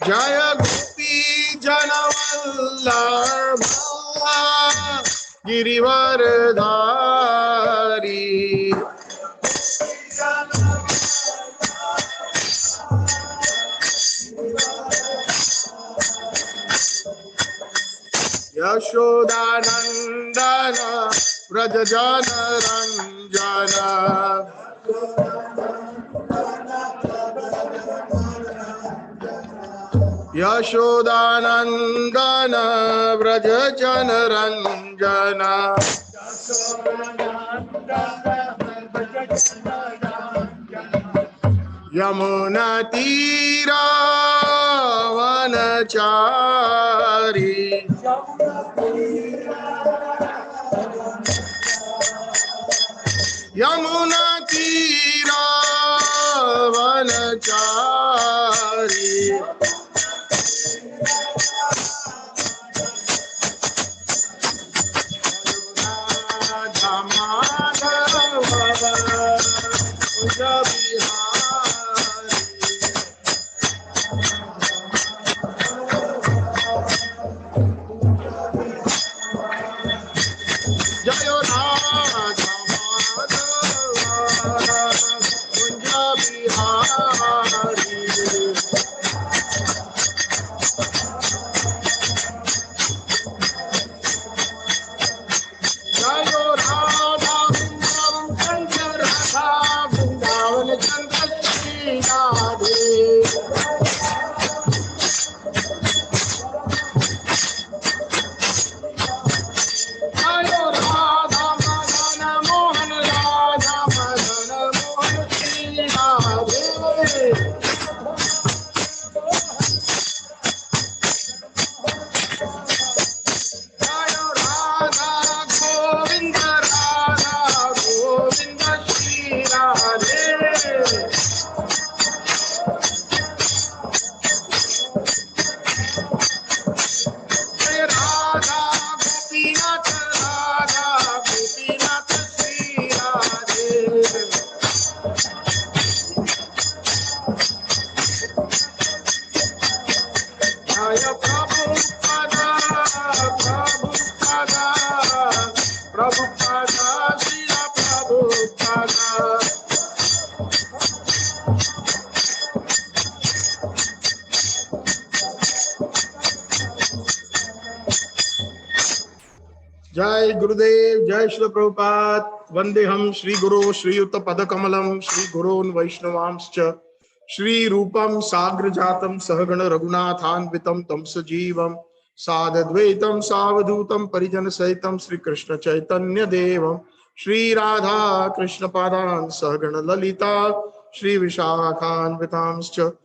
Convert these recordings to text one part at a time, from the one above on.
Jaya Gopi Janavallabha Girivardhari Yashodanandana Vrajajana Ranjana Yashodanandana Vrajajana Ranjana Yamuna Tira Vanachari Yamuna Tira Vanachari Jai Gurudev, Jai Shri Prabhupada, Vandeham Shri Guru, Shri Yutta Padakamalam, Shri Gurun Vaishnavamscha, Shri Rupam Sagrajatam Sahagana Raghunathanvitam Tam Sajivam, Sadadvaitam Savadutam Parijana Saitam Shri Krishna Chaitanya Devam, Shri Radha Krishna Padan Sahagana Lalita, Shri Vishakhanvitamscha,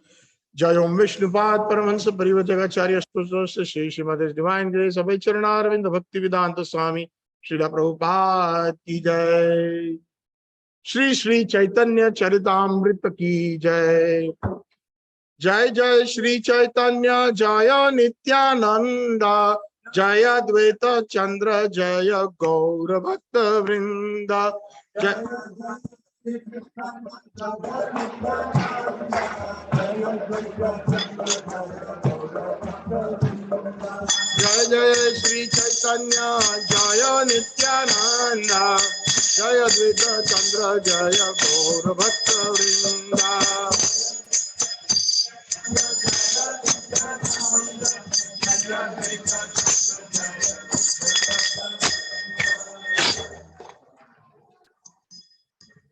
Jayom Vishnupad Paramahansa Parivajagacharya Stosya Shri Srimad Divine Grace Abhay Charanarvinda Bhakti Vedanta Swami Srila Prabhupada Ki Jai Shri Shri Chaitanya Charitamrita Ki Jai Jai Jai Shri Chaitanya Jaya Nityananda Jaya Dvaita Chandra Jaya Gaura Bhakta Vrinda Jai Jaya Jaya Shri Chaitanya Jaya Nityananda Jaya Dvaita Chandra Jaya Gaura Bhakta Vrinda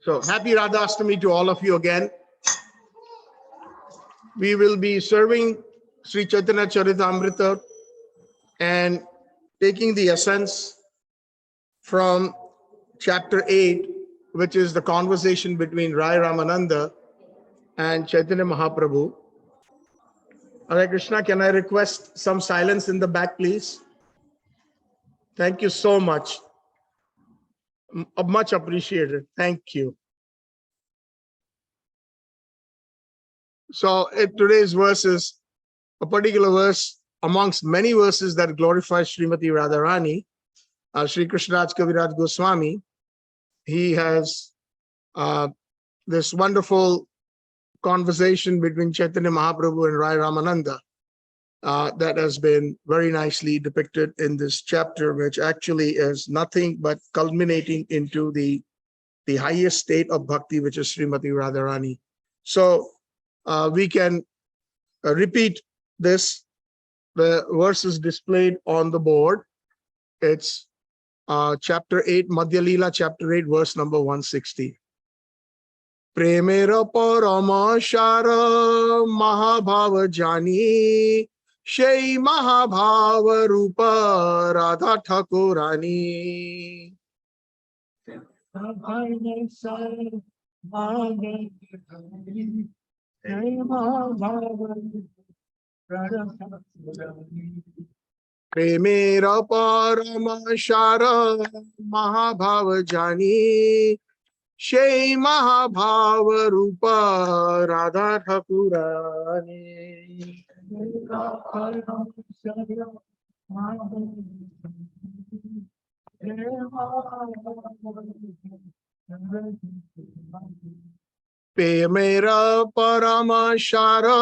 So happy Radhashtami to all of you again. We will be serving Sri Chaitanya Charitamrita and taking the essence from chapter 8, which is the conversation between Rai Ramananda and Chaitanya Mahaprabhu. Hare Krishna, can I request some silence in the back, please? Thank you so much. Much appreciated. Thank you. So today's verse is a particular verse amongst many verses that glorify Srimati Radharani. Sri Krishnaraj Kaviraj Goswami, he has this wonderful conversation between Chaitanya Mahaprabhu and Rai Ramananda that has been very nicely depicted in this chapter, which actually is nothing but culminating into the highest state of bhakti, which is Srimati Radharani. So we can repeat this. The verse is displayed on the board. It's chapter 8, Madhya Leela, chapter 8, verse number 160. Premera parama shara mahabhava jani Shei mahabhava rupa Radha Thakurani. Premera parama shara mahabhava jani Shei mahabhava rupa Radha Thakurani. Premera parama shara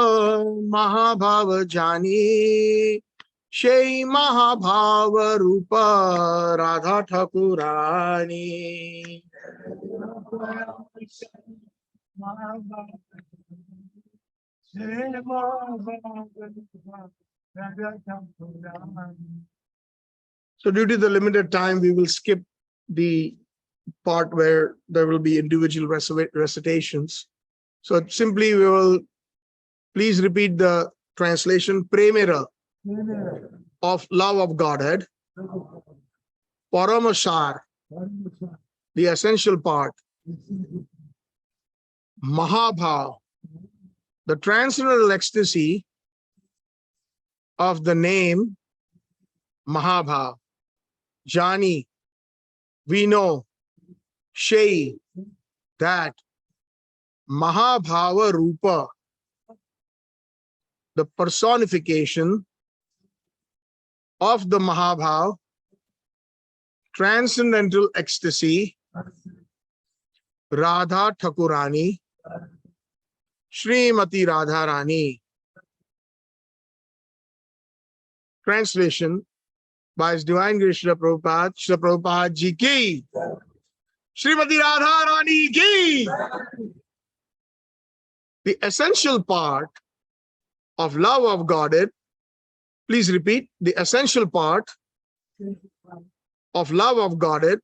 mahabhava jani Shei mahabhava rupa Radha Thakurani. So due to the limited time, we will skip the part where there will be individual recitations. So simply we will please repeat the translation. Premera, of love of Godhead. Paramasar, the essential part. Mahabhav, the transcendental ecstasy of the name Mahabhav. Jani, we know. Shei, that. Mahabhava Rupa, the personification of the Mahabhav, transcendental ecstasy, Radha Thakurani, Srimati Radharani. Translation by His Divine Grace Srila Prabhupada, Srila Prabhupada Ji ki, Srimati Radharani ki. The essential part of love of Godhead, please repeat, the essential part of love of Godhead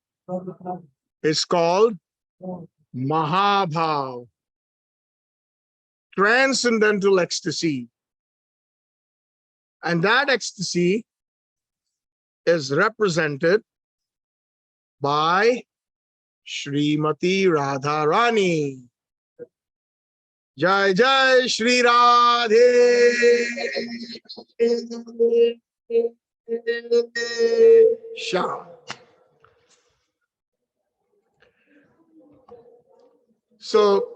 is called Mahabhav, transcendental ecstasy. And that ecstasy is represented by Srimati Radharani. Jai Jai Shri Radhe Shyam. So,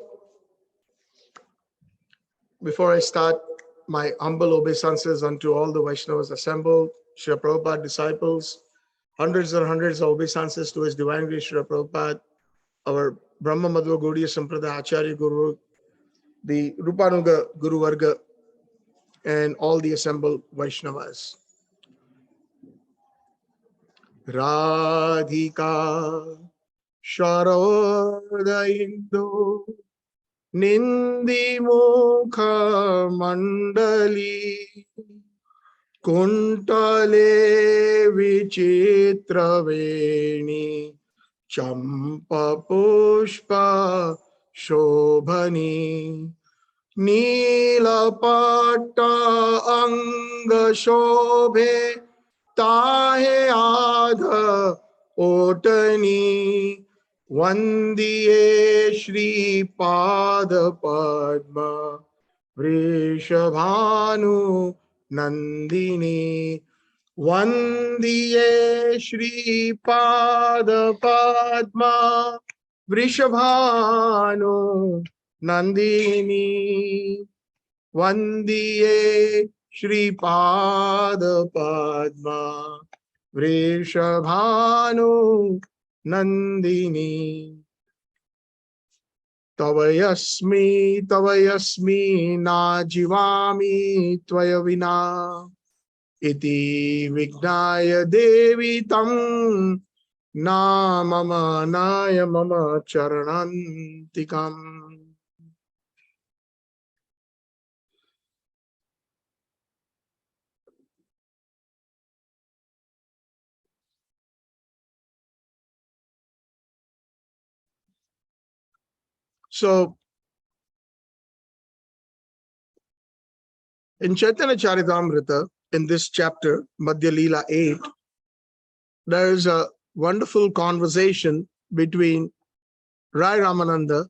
before I start, my humble obeisances unto all the Vaishnavas assembled, Srila Prabhupada disciples, hundreds and hundreds of obeisances to His Divine Grace Srila Prabhupada, our Brahma Madhva Gaudiya Sampradaya Acharya Guru, the Rupanuga Guru Varga, and all the assembled Vaishnavas. Radhika Sharada Indo Nindi Mukha Mandali Kuntale Vichitra Veni Champa Pushpa Shobhani Nila Patta Anga Shobhe Tahe Adha Otani Vandiye Shri Pada Padma Vrishabhanu Nandini Vandiye Shri Pada Padma Vrishabhanu Nandini Vandiye Shri Pada Padma Vrishabhanu Nandini. tavayasmi na jivami tvaya vina iti vignaya devi tam na mama naya mama charanantikam. So in Chaitanya Charitamrita, in this chapter, Madhya Leela 8, there is a wonderful conversation between Rai Ramananda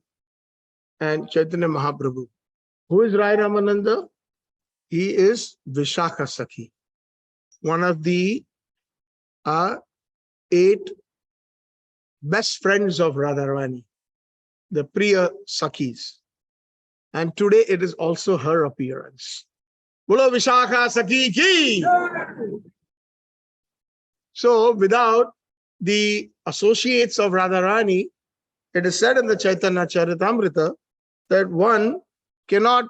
and Chaitanya Mahaprabhu. Who is Rai Ramananda? He is Vishakha Sakhi, one of the 8 best friends of Radharani, the Priya Sakhis. And today it is also her appearance. Bolo Vishakha Sakhi ki! So without the associates of Radharani, it is said in the Chaitanya Charitamrita that one cannot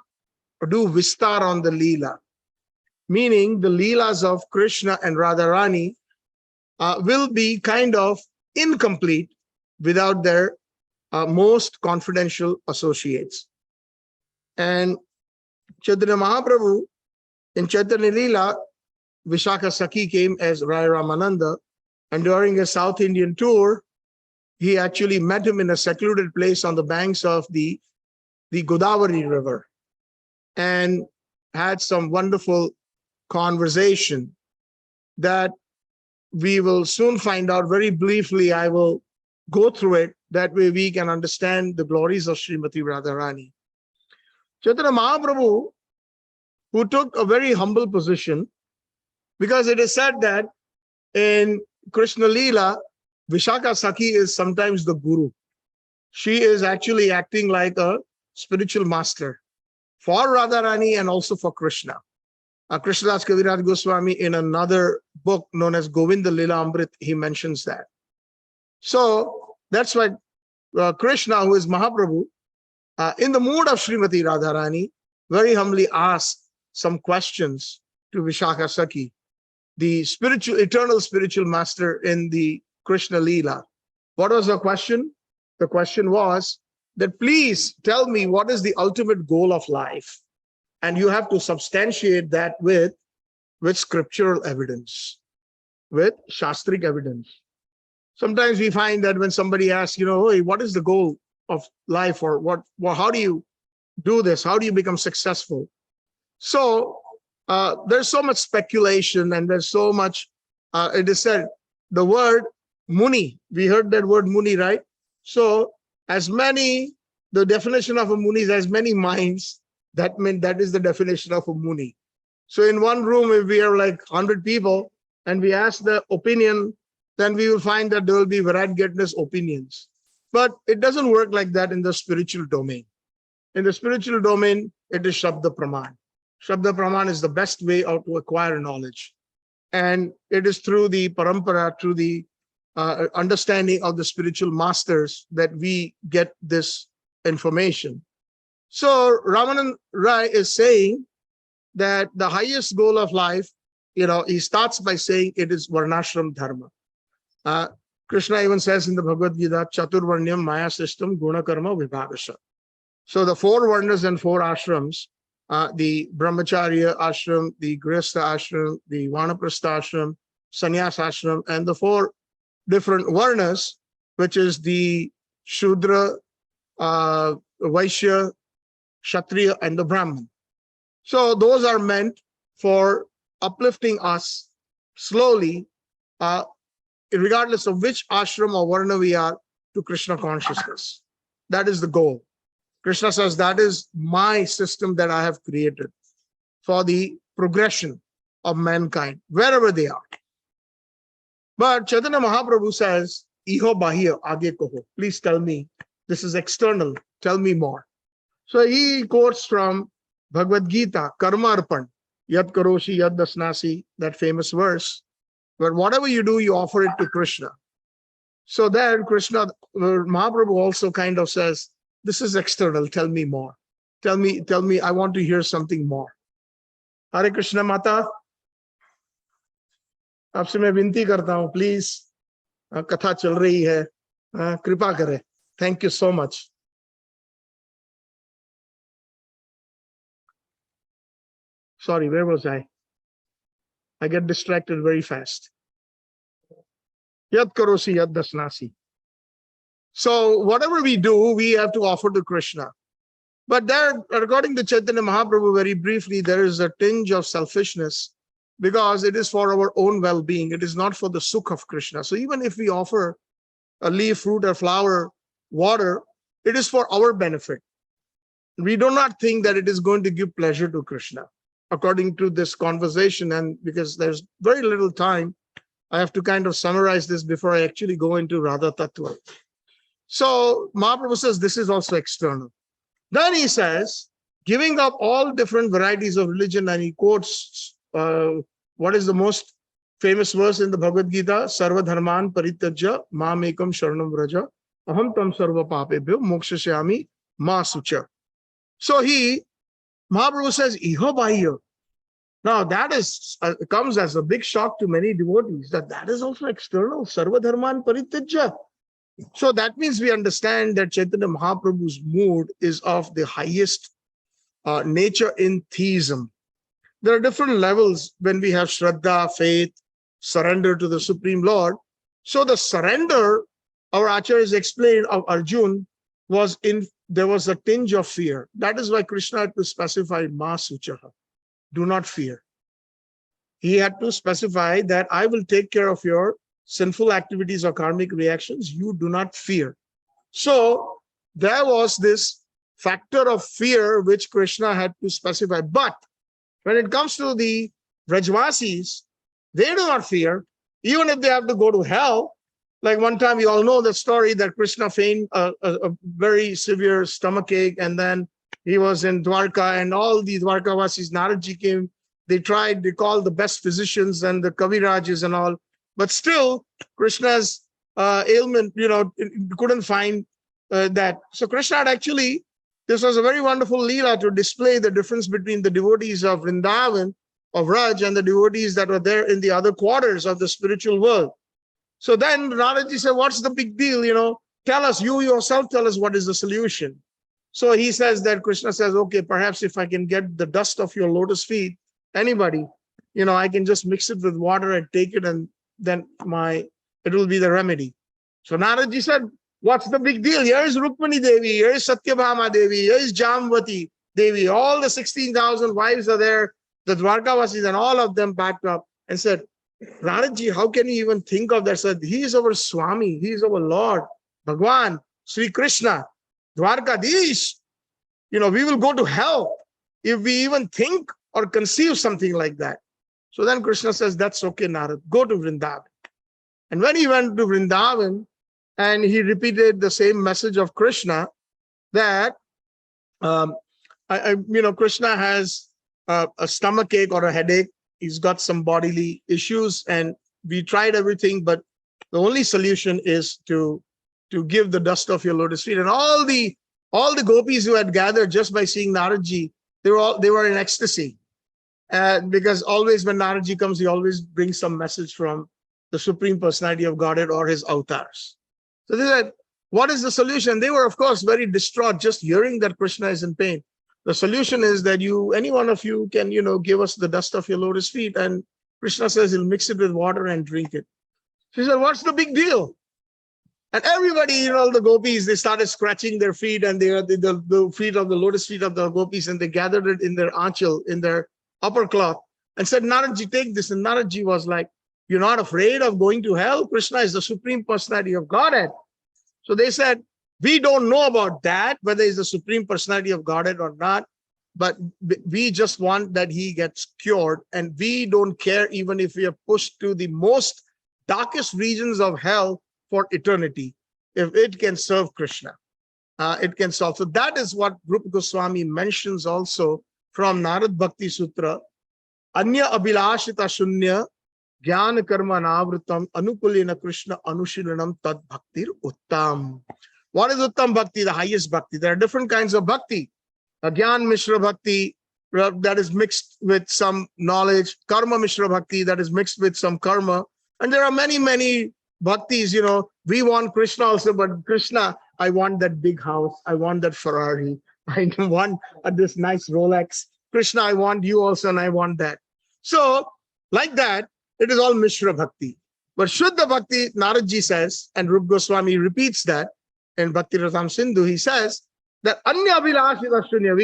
do vistar on the Leela, meaning the Leelas of Krishna and Radharani will be kind of incomplete without their most confidential associates. And Chaitanya Mahaprabhu in Chaitanya Leela, Vishakha Sakhi came as Rai Ramananda, and during a South Indian tour, he actually met him in a secluded place on the banks of the Godavari River and had some wonderful conversation that we will soon find out. Very briefly, I will go through it. That way we can understand the glories of Srimati Radharani. Chaitanya Mahaprabhu, who took a very humble position, because it is said that in Krishna Leela, Vishakha Sakhi is sometimes the guru. She is actually acting like a spiritual master for Radharani and also for Krishna. Krishnadas Kaviraj Goswami, in another book known as Govinda Lila Amrit, he mentions that. So that's why Krishna, who is Mahaprabhu, in the mood of Srimati Radharani, very humbly asked some questions to Vishakha Sakhi, the eternal spiritual master in the Krishna Leela. What was the question? The question was that, please tell me what is the ultimate goal of life. And you have to substantiate that with scriptural evidence, with Shastric evidence. Sometimes we find that when somebody asks, hey, what is the goal of life, or how do you do this? How do you become successful? So there's so much speculation, and there's so much, it is said, the word Muni, we heard that word Muni, right? So the definition of a Muni is as many minds. That means that is the definition of a Muni. So in one room, if we are like 100 people and we ask the opinion, then we will find that there will be variegated opinions. But it doesn't work like that in the spiritual domain. In the spiritual domain, it is Shabda Praman. Shabda Praman is the best way to acquire knowledge. And it is through the parampara, through the understanding of the spiritual masters, that we get this information. So Ramanand Rai is saying that the highest goal of life, he starts by saying it is Varnashram Dharma. Krishna even says in the Bhagavad-Gita, Chaturvarnyam Maya system Guna Karma Vibhagasha. So the 4 Varnas and 4 ashrams, the Brahmacharya ashram, the Grihastha ashram, the Vanaprastha ashram, Sannyas ashram, and the 4 different Varnas, which is the Shudra, Vaishya, Kshatriya, and the Brahman. So those are meant for uplifting us slowly, regardless of which ashram or varna we are, to Krishna consciousness. That is the goal. Krishna says that is my system that I have created for the progression of mankind, wherever they are. But Chaitanya Mahaprabhu says, Iho Bahya Age Koho. Please tell me, this is external, tell me more. So he quotes from Bhagavad-Gita, Karma Arpan, Yad Karoshi, Yad Dasnasi, that famous verse, where whatever you do, you offer it to Krishna. So there Krishna, Mahaprabhu also kind of says this is external. Tell me more. Tell me, I want to hear something more. Hare Krishna Mata. आपसे मैं विनती करता हूँ, please कथा चल रही है, कृपा करें. Thank you so much. Sorry, where was I? I get distracted very fast. Yad karosi yad dasnasi. So whatever we do, we have to offer to Krishna. But there, according to Chaitanya Mahaprabhu, very briefly, there is a tinge of selfishness because it is for our own well-being. It is not for the sukh of Krishna. So even if we offer a leaf, fruit, or flower, water, it is for our benefit. We do not think that it is going to give pleasure to Krishna. According to this conversation, and because there's very little time, I have to kind of summarize this before I actually go into Radha Tattva. So Mahaprabhu says this is also external. Then he says, giving up all different varieties of religion, and he quotes what is the most famous verse in the Bhagavad-Gita, Sarva Dharman Parityajya Mam Ekam Sharanam Vraja Aham Tam Sarva Papebhyo Mokshashyami Ma Sucha. So Mahaprabhu says, Iho Bahya. Now that is comes as a big shock to many devotees, that is also external, Sarva Dharman Parityajya. So that means we understand that Chaitanya Mahaprabhu's mood is of the highest nature in theism. There are different levels when we have Shraddha, faith, surrender to the Supreme Lord. So the surrender, our Acharyas explained, of Arjun there was a tinge of fear. That is why Krishna had to specify Ma Suchaha. Do not fear. He had to specify that I will take care of your sinful activities or karmic reactions. You do not fear. So there was this factor of fear which Krishna had to specify. But when it comes to the Vrajvasis, they do not fear, even if they have to go to hell. Like one time, you all know the story that Krishna feigned a very severe stomachache, and then he was in Dwarka, and all the Dwarkavasis, Naradji came. They called the best physicians and the Kavirajs and all. But still, Krishna's ailment, couldn't find that. So Krishna had actually, this was a very wonderful leela to display the difference between the devotees of Vrindavan, of Raj, and the devotees that were there in the other quarters of the spiritual world. So then Radhaji said, what's the big deal? Tell us, you yourself tell us what is the solution. So he says that Krishna says, okay, perhaps if I can get the dust of your lotus feet, anybody, I can just mix it with water and take it, and then it will be the remedy. So Naradji said, what's the big deal? Here is Rukmani Devi, here is Satyabhama Devi, here is Jamvati Devi. All the 16,000 wives are there, the Dwarkavasis, and all of them backed up and said, Naradji, how can you even think of that? Said, he is our Swami, he is our Lord, Bhagwan, Sri Krishna, Dwarkadish. We will go to hell if we even think or conceive something like that. So then Krishna says, that's okay, Narad, go to Vrindavan. And when he went to Vrindavan, and he repeated the same message of Krishna, that Krishna has a stomachache or a headache. He's got some bodily issues, and we tried everything, but the only solution is to give the dust of your lotus feet. And all the gopis who had gathered just by seeing Naradji, they were in ecstasy. Because always when Naradji comes, he always brings some message from the Supreme Personality of Godhead or his avatars. So they said, what is the solution? They were, of course, very distraught just hearing that Krishna is in pain. The solution is that any one of you can, give us the dust of your lotus feet. And Krishna says he'll mix it with water and drink it. She said, what's the big deal? And everybody, the gopis, they started scratching their feet, and the feet of the lotus feet of the gopis, and they gathered it in their anchal, in their upper cloth, and said, Naradji, take this. And Naradji was like, you're not afraid of going to hell? Krishna is the Supreme Personality of Godhead. So they said, we don't know about that, whether he's the Supreme Personality of Godhead or not, but we just want that he gets cured, and we don't care even if we are pushed to the most darkest regions of hell for eternity. If it can serve Krishna, it can solve. So that is what Rupa Goswami mentions also from Narad Bhakti Sutra. Anya abhilashita shunya jnana karma navritam anukulena Krishna anushilanam tad bhaktir uttam. What is Uttam Bhakti? The highest bhakti. There are different kinds of bhakti. Gyan Mishra Bhakti, that is mixed with some knowledge. Karma Mishra Bhakti, that is mixed with some karma. And there are many, many bhaktis, we want Krishna also, but Krishna, I want that big house. I want that Ferrari. I want this nice Rolex. Krishna, I want you also, and I want that. So, like that, it is all Mishra Bhakti. But Shuddha Bhakti, Naradji says, and Rup Goswami repeats that in Bhakti Ratam Sindhu, he says that Anya Abhilashita Shunya,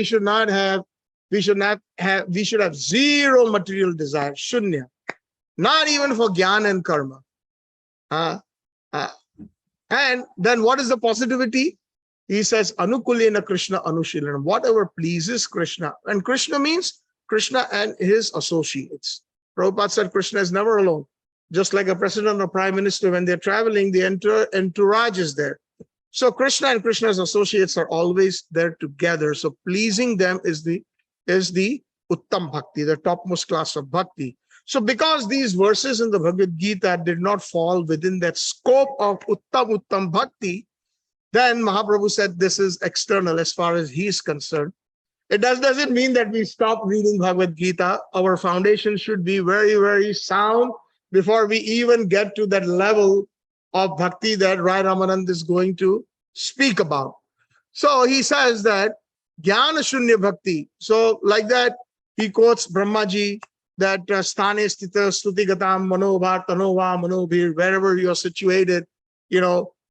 we should have zero material desire, Shunya, not even for Gyan and Karma. And then what is the positivity? He says, Anukulena Krishna Anushilanam, whatever pleases Krishna. And Krishna means Krishna and his associates. Prabhupada said Krishna is never alone. Just like a president or prime minister, when they're traveling, the entourage is there. So Krishna and Krishna's associates are always there together. So pleasing them is the Uttam Bhakti, the topmost class of Bhakti. So because these verses in the Bhagavad-Gita did not fall within that scope of Uttam Bhakti, then Mahaprabhu said this is external as far as he is concerned. It doesn't mean that we stop reading Bhagavad-Gita. Our foundation should be very, very sound before we even get to that level of bhakti that Rai Ramanand is going to speak about. So he says that Jnana Shunya Bhakti. So like that, he quotes Brahmaji that Sthane Sthita Stuti Gatam Manobha Tanova Manobhir, wherever you're situated,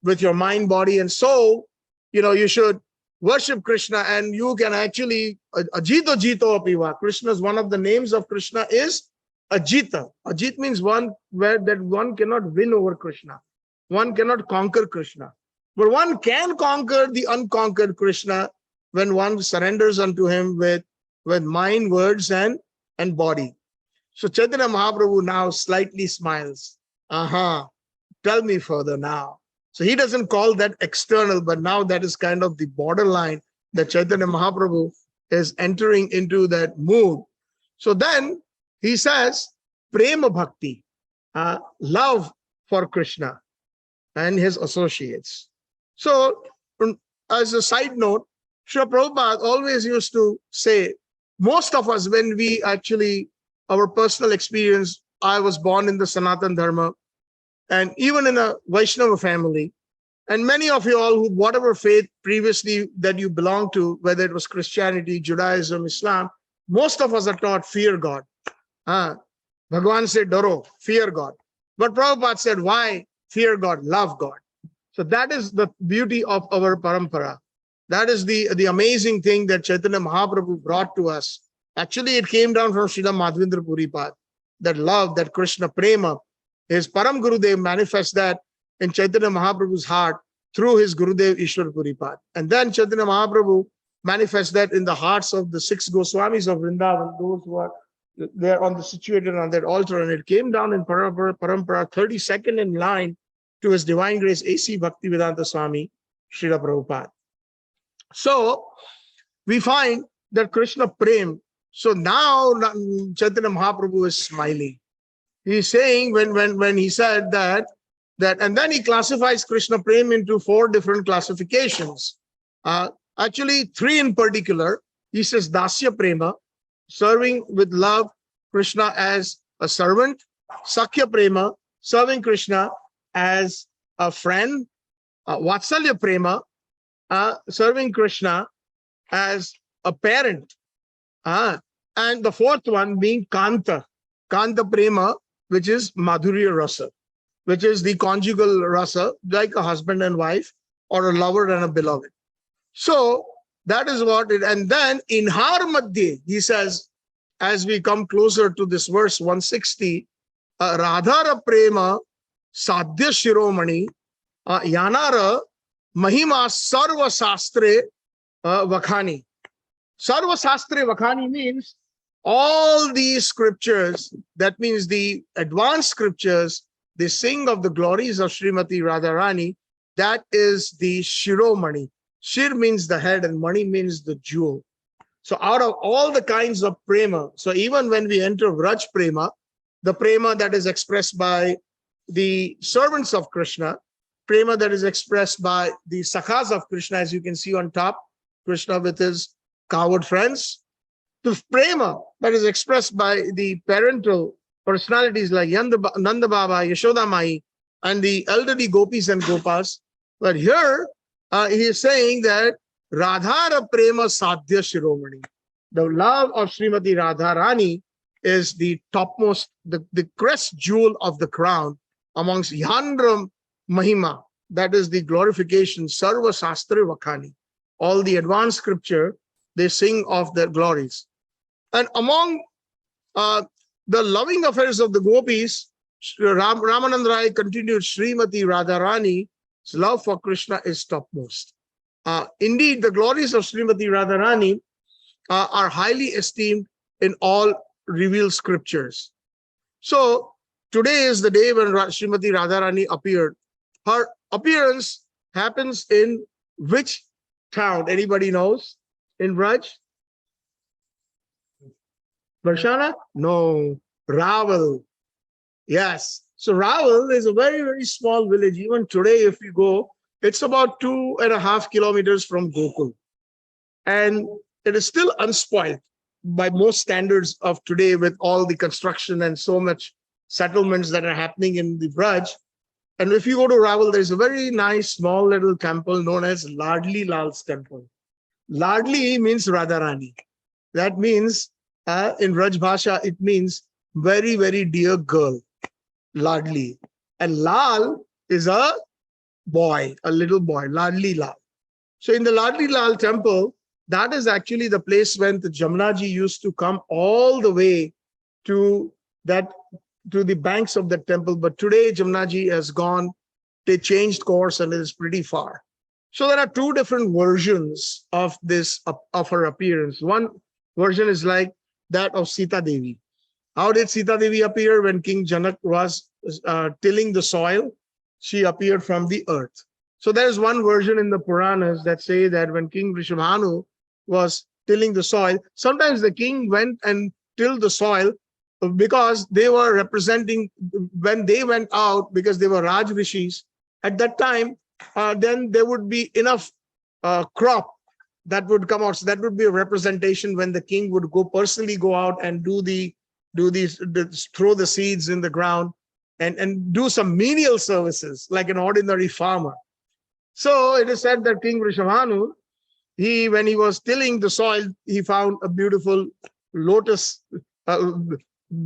with your mind, body, and soul, you should worship Krishna, and you can actually Ajito Jito Apiva. Krishna's one of the names of Krishna is Ajita. Ajit means one where that one cannot win over Krishna. One cannot conquer Krishna. But one can conquer the unconquered Krishna when one surrenders unto him with mind, words, and body. So Chaitanya Mahaprabhu now slightly smiles. Tell me further now. So he doesn't call that external, but now that is kind of the borderline that Chaitanya Mahaprabhu is entering into that mood. So then he says, Prema Bhakti, love for Krishna and his associates. So as a side note, Srila Prabhupada always used to say, most of us, when we actually, our personal experience, I was born in the Sanatana Dharma, and even in a Vaishnava family, and many of you all who, whatever faith previously that you belong to, whether it was Christianity, Judaism, Islam, most of us are taught fear God. Bhagavan said, Daro, fear God. But Prabhupada said, why fear God? Love God. So that is the beauty of our parampara. That is the amazing thing that Chaitanya Mahaprabhu brought to us. Actually, it came down from Srila Madhavendra Puripad. That love, that Krishna Prema, his Param Gurudev manifests that in Chaitanya Mahaprabhu's heart through his Gurudev Ishwar Puripad. And then Chaitanya Mahaprabhu manifests that in the hearts of the 6 Goswamis of Vrindavan, those who are there situated on that altar. And it came down in Parampara 32nd in line to his Divine Grace A.C. Bhaktivedanta Swami, Srila Prabhupada. So we find that Krishna Prem. So now Chaitanya Mahaprabhu is smiling. He's saying when he said that, and then he classifies Krishna Prem into 4 different classifications. Actually, 3 in particular. He says Dasya Prema, serving with love Krishna as a servant. Sakhya Prema, serving Krishna as a friend. Vatsalya Prema, serving Krishna as a parent. And the 4th one being Kanta Prema, which is Madhurya Rasa, which is the conjugal rasa, like a husband and wife, or a lover and a beloved. So that is what it, and then in Har Madhye, he says, as we come closer to this verse 160, Radhara Prema Sadhya Shiromani Yanara Mahima Sarva Sastre Vakhani. Sarva Sastre Vakhani means all these scriptures, that means the advanced scriptures, they sing of the glories of Srimati Radharani. That is the Shiromani. Shir means the head and Mani means the jewel. So out of all the kinds of prema, so even when we enter Vraj Prema, the prema that is expressed by the servants of Krishna, prema that is expressed by the sakhas of Krishna, as you can see on top, Krishna with his cowherd friends. The prema that is expressed by the parental personalities like Nanda Baba, Yashoda Mai, and the elderly gopis and gopas. But here he is saying that Radhara prema sadhya shiromani. The love of Srimati Radharani is the topmost, the crest jewel of the crown amongst Yandram Mahima. That is the glorification, Sarva Shastra Vakhani. All the advanced scripture, they sing of their glories. And among the loving affairs of the gopis, Ramanand Rai continued, Srimati Radharani's love for Krishna is topmost. Indeed, the glories of Srimati Radharani are highly esteemed in all revealed scriptures. So today is the day when Srimati Radharani appeared. Her appearance happens in which town? Anybody knows? In Braj? Varshana? No. Raval. Yes. So Raval is a very, very small village. Even today, if you go, it's about 2.5 kilometers from Gokul. And it is still unspoiled by most standards of today, with all the construction and so much settlements that are happening in the Braj. And if you go to Raval, there's a very nice small little temple known as Ladli Lal's temple. Ladli means Radharani. That means in Raj Bhasha, it means very, very dear girl. Ladli. And Lal is a boy, a little boy, Ladli Lal. So in the Ladli Lal temple, that is actually the place when the Jamunaji used to come all the way to the banks of the temple. But today Jamunaji has gone, they changed course and it is pretty far. So there are two different versions of this, of her appearance. One version is like that of Sita Devi. How did Sita Devi appear? When King Janak was tilling the soil, she appeared from the earth. So there is one version in the Puranas that say that when King Vrishabhanu was tilling the soil, sometimes the king went and tilled the soil because they were representing, when they went out, because they were Raj Rishis, at that time, then there would be enough crop that would come out. So that would be a representation when the king would personally go out and throw the seeds in the ground and do some menial services like an ordinary farmer. So it is said that King Vrishabhanu, when he was tilling the soil, he found a beautiful lotus,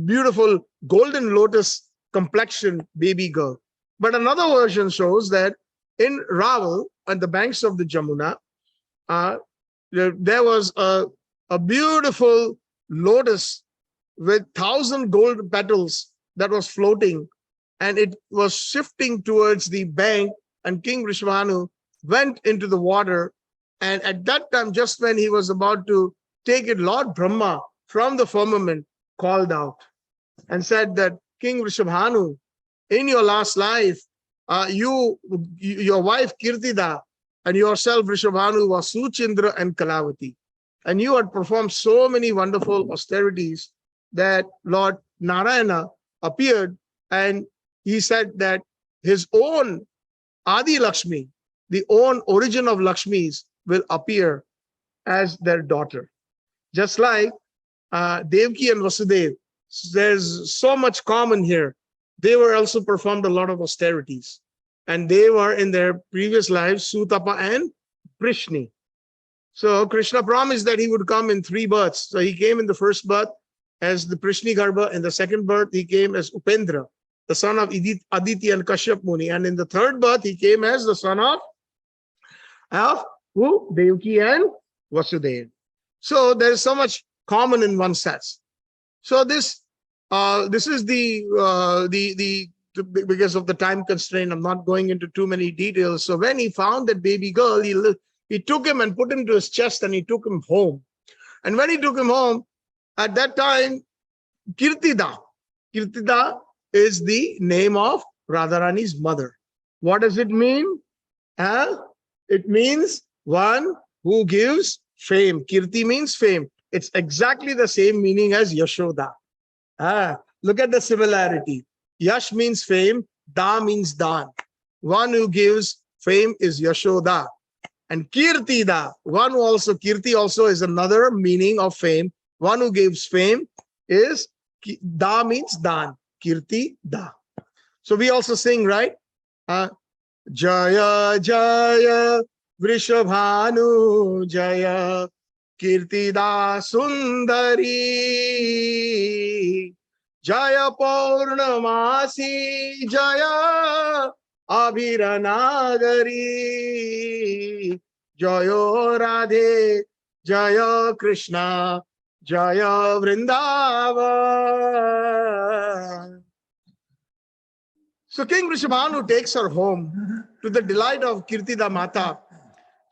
beautiful golden lotus complexion baby girl. But another version shows that in Raval, on the banks of the Jamuna, there was a beautiful lotus with 1,000 gold petals that was floating, and it was shifting towards the bank, and King Vrishabhanu went into the water. And at that time, just when he was about to take it, Lord Brahma from the firmament called out and said that, King Vrishabhanu, in your last life, your wife Kirtida and yourself Vrishabhanu was Suchindra and Kalavati. And you had performed so many wonderful austerities that Lord Narayana appeared, and he said that his own Adi Lakshmi, the own origin of Lakshmis, will appear as their daughter. Just like Devki and Vasudev, there's so much common here. They were also performed a lot of austerities. And they were in their previous lives, Sutapa and Prishni. So Krishna promised that he would come in 3 births. So he came in the first birth as the Prishni Garbha. In the second birth, he came as Upendra, the son of Aditi and Kashyap Muni. And in the third birth, he came as the son of who? Devki and Vasudev. So there is so much common in one sense. So this is because of the time constraint, I'm not going into too many details. So when he found that baby girl, he took him and put him to his chest and he took him home. And when he took him home, at that time, Kirtida is the name of Radharani's mother. What does it mean? It means one who gives fame. Kirti means fame. It's exactly the same meaning as Yashoda. Look at the similarity. Yash means fame, Da means Dan. one who gives fame is Yashoda. And Kirtida, one who also, Kirti also is another meaning of fame. One who gives fame is, Da means Dan. Kirti Da. So we also sing, right? Jaya Jaya Vrishabhanu Jaya Kirtida Sundari Jaya Purnamasi Jaya Abhiranagari Jaya Radhe Jaya Krishna Jaya Vrindavan. So King Vrishabhanu takes her home to the delight of Kirtida Mata,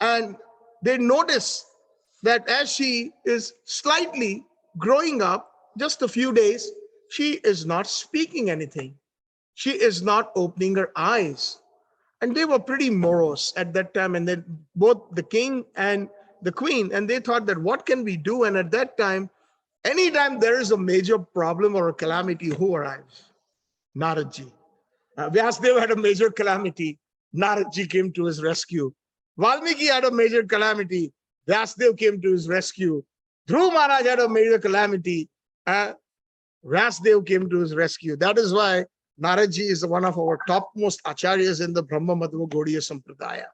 and they notice that as she is slightly growing up, just a few days, she is not speaking anything. She is not opening her eyes. And they were pretty morose at that time, and then both the king and the queen, and they thought that what can we do? And at that time, anytime there is a major problem or a calamity, who arrives? Naradji. Vyasdev had a major calamity. Naradji came to his rescue. Valmiki had a major calamity. Vyasdev came to his rescue. Dhruv Maharaj had a major calamity. Vyasdev came to his rescue. That is why Naradji is one of our topmost acharyas in the Brahma Madhva Gaudiya Sampradaya.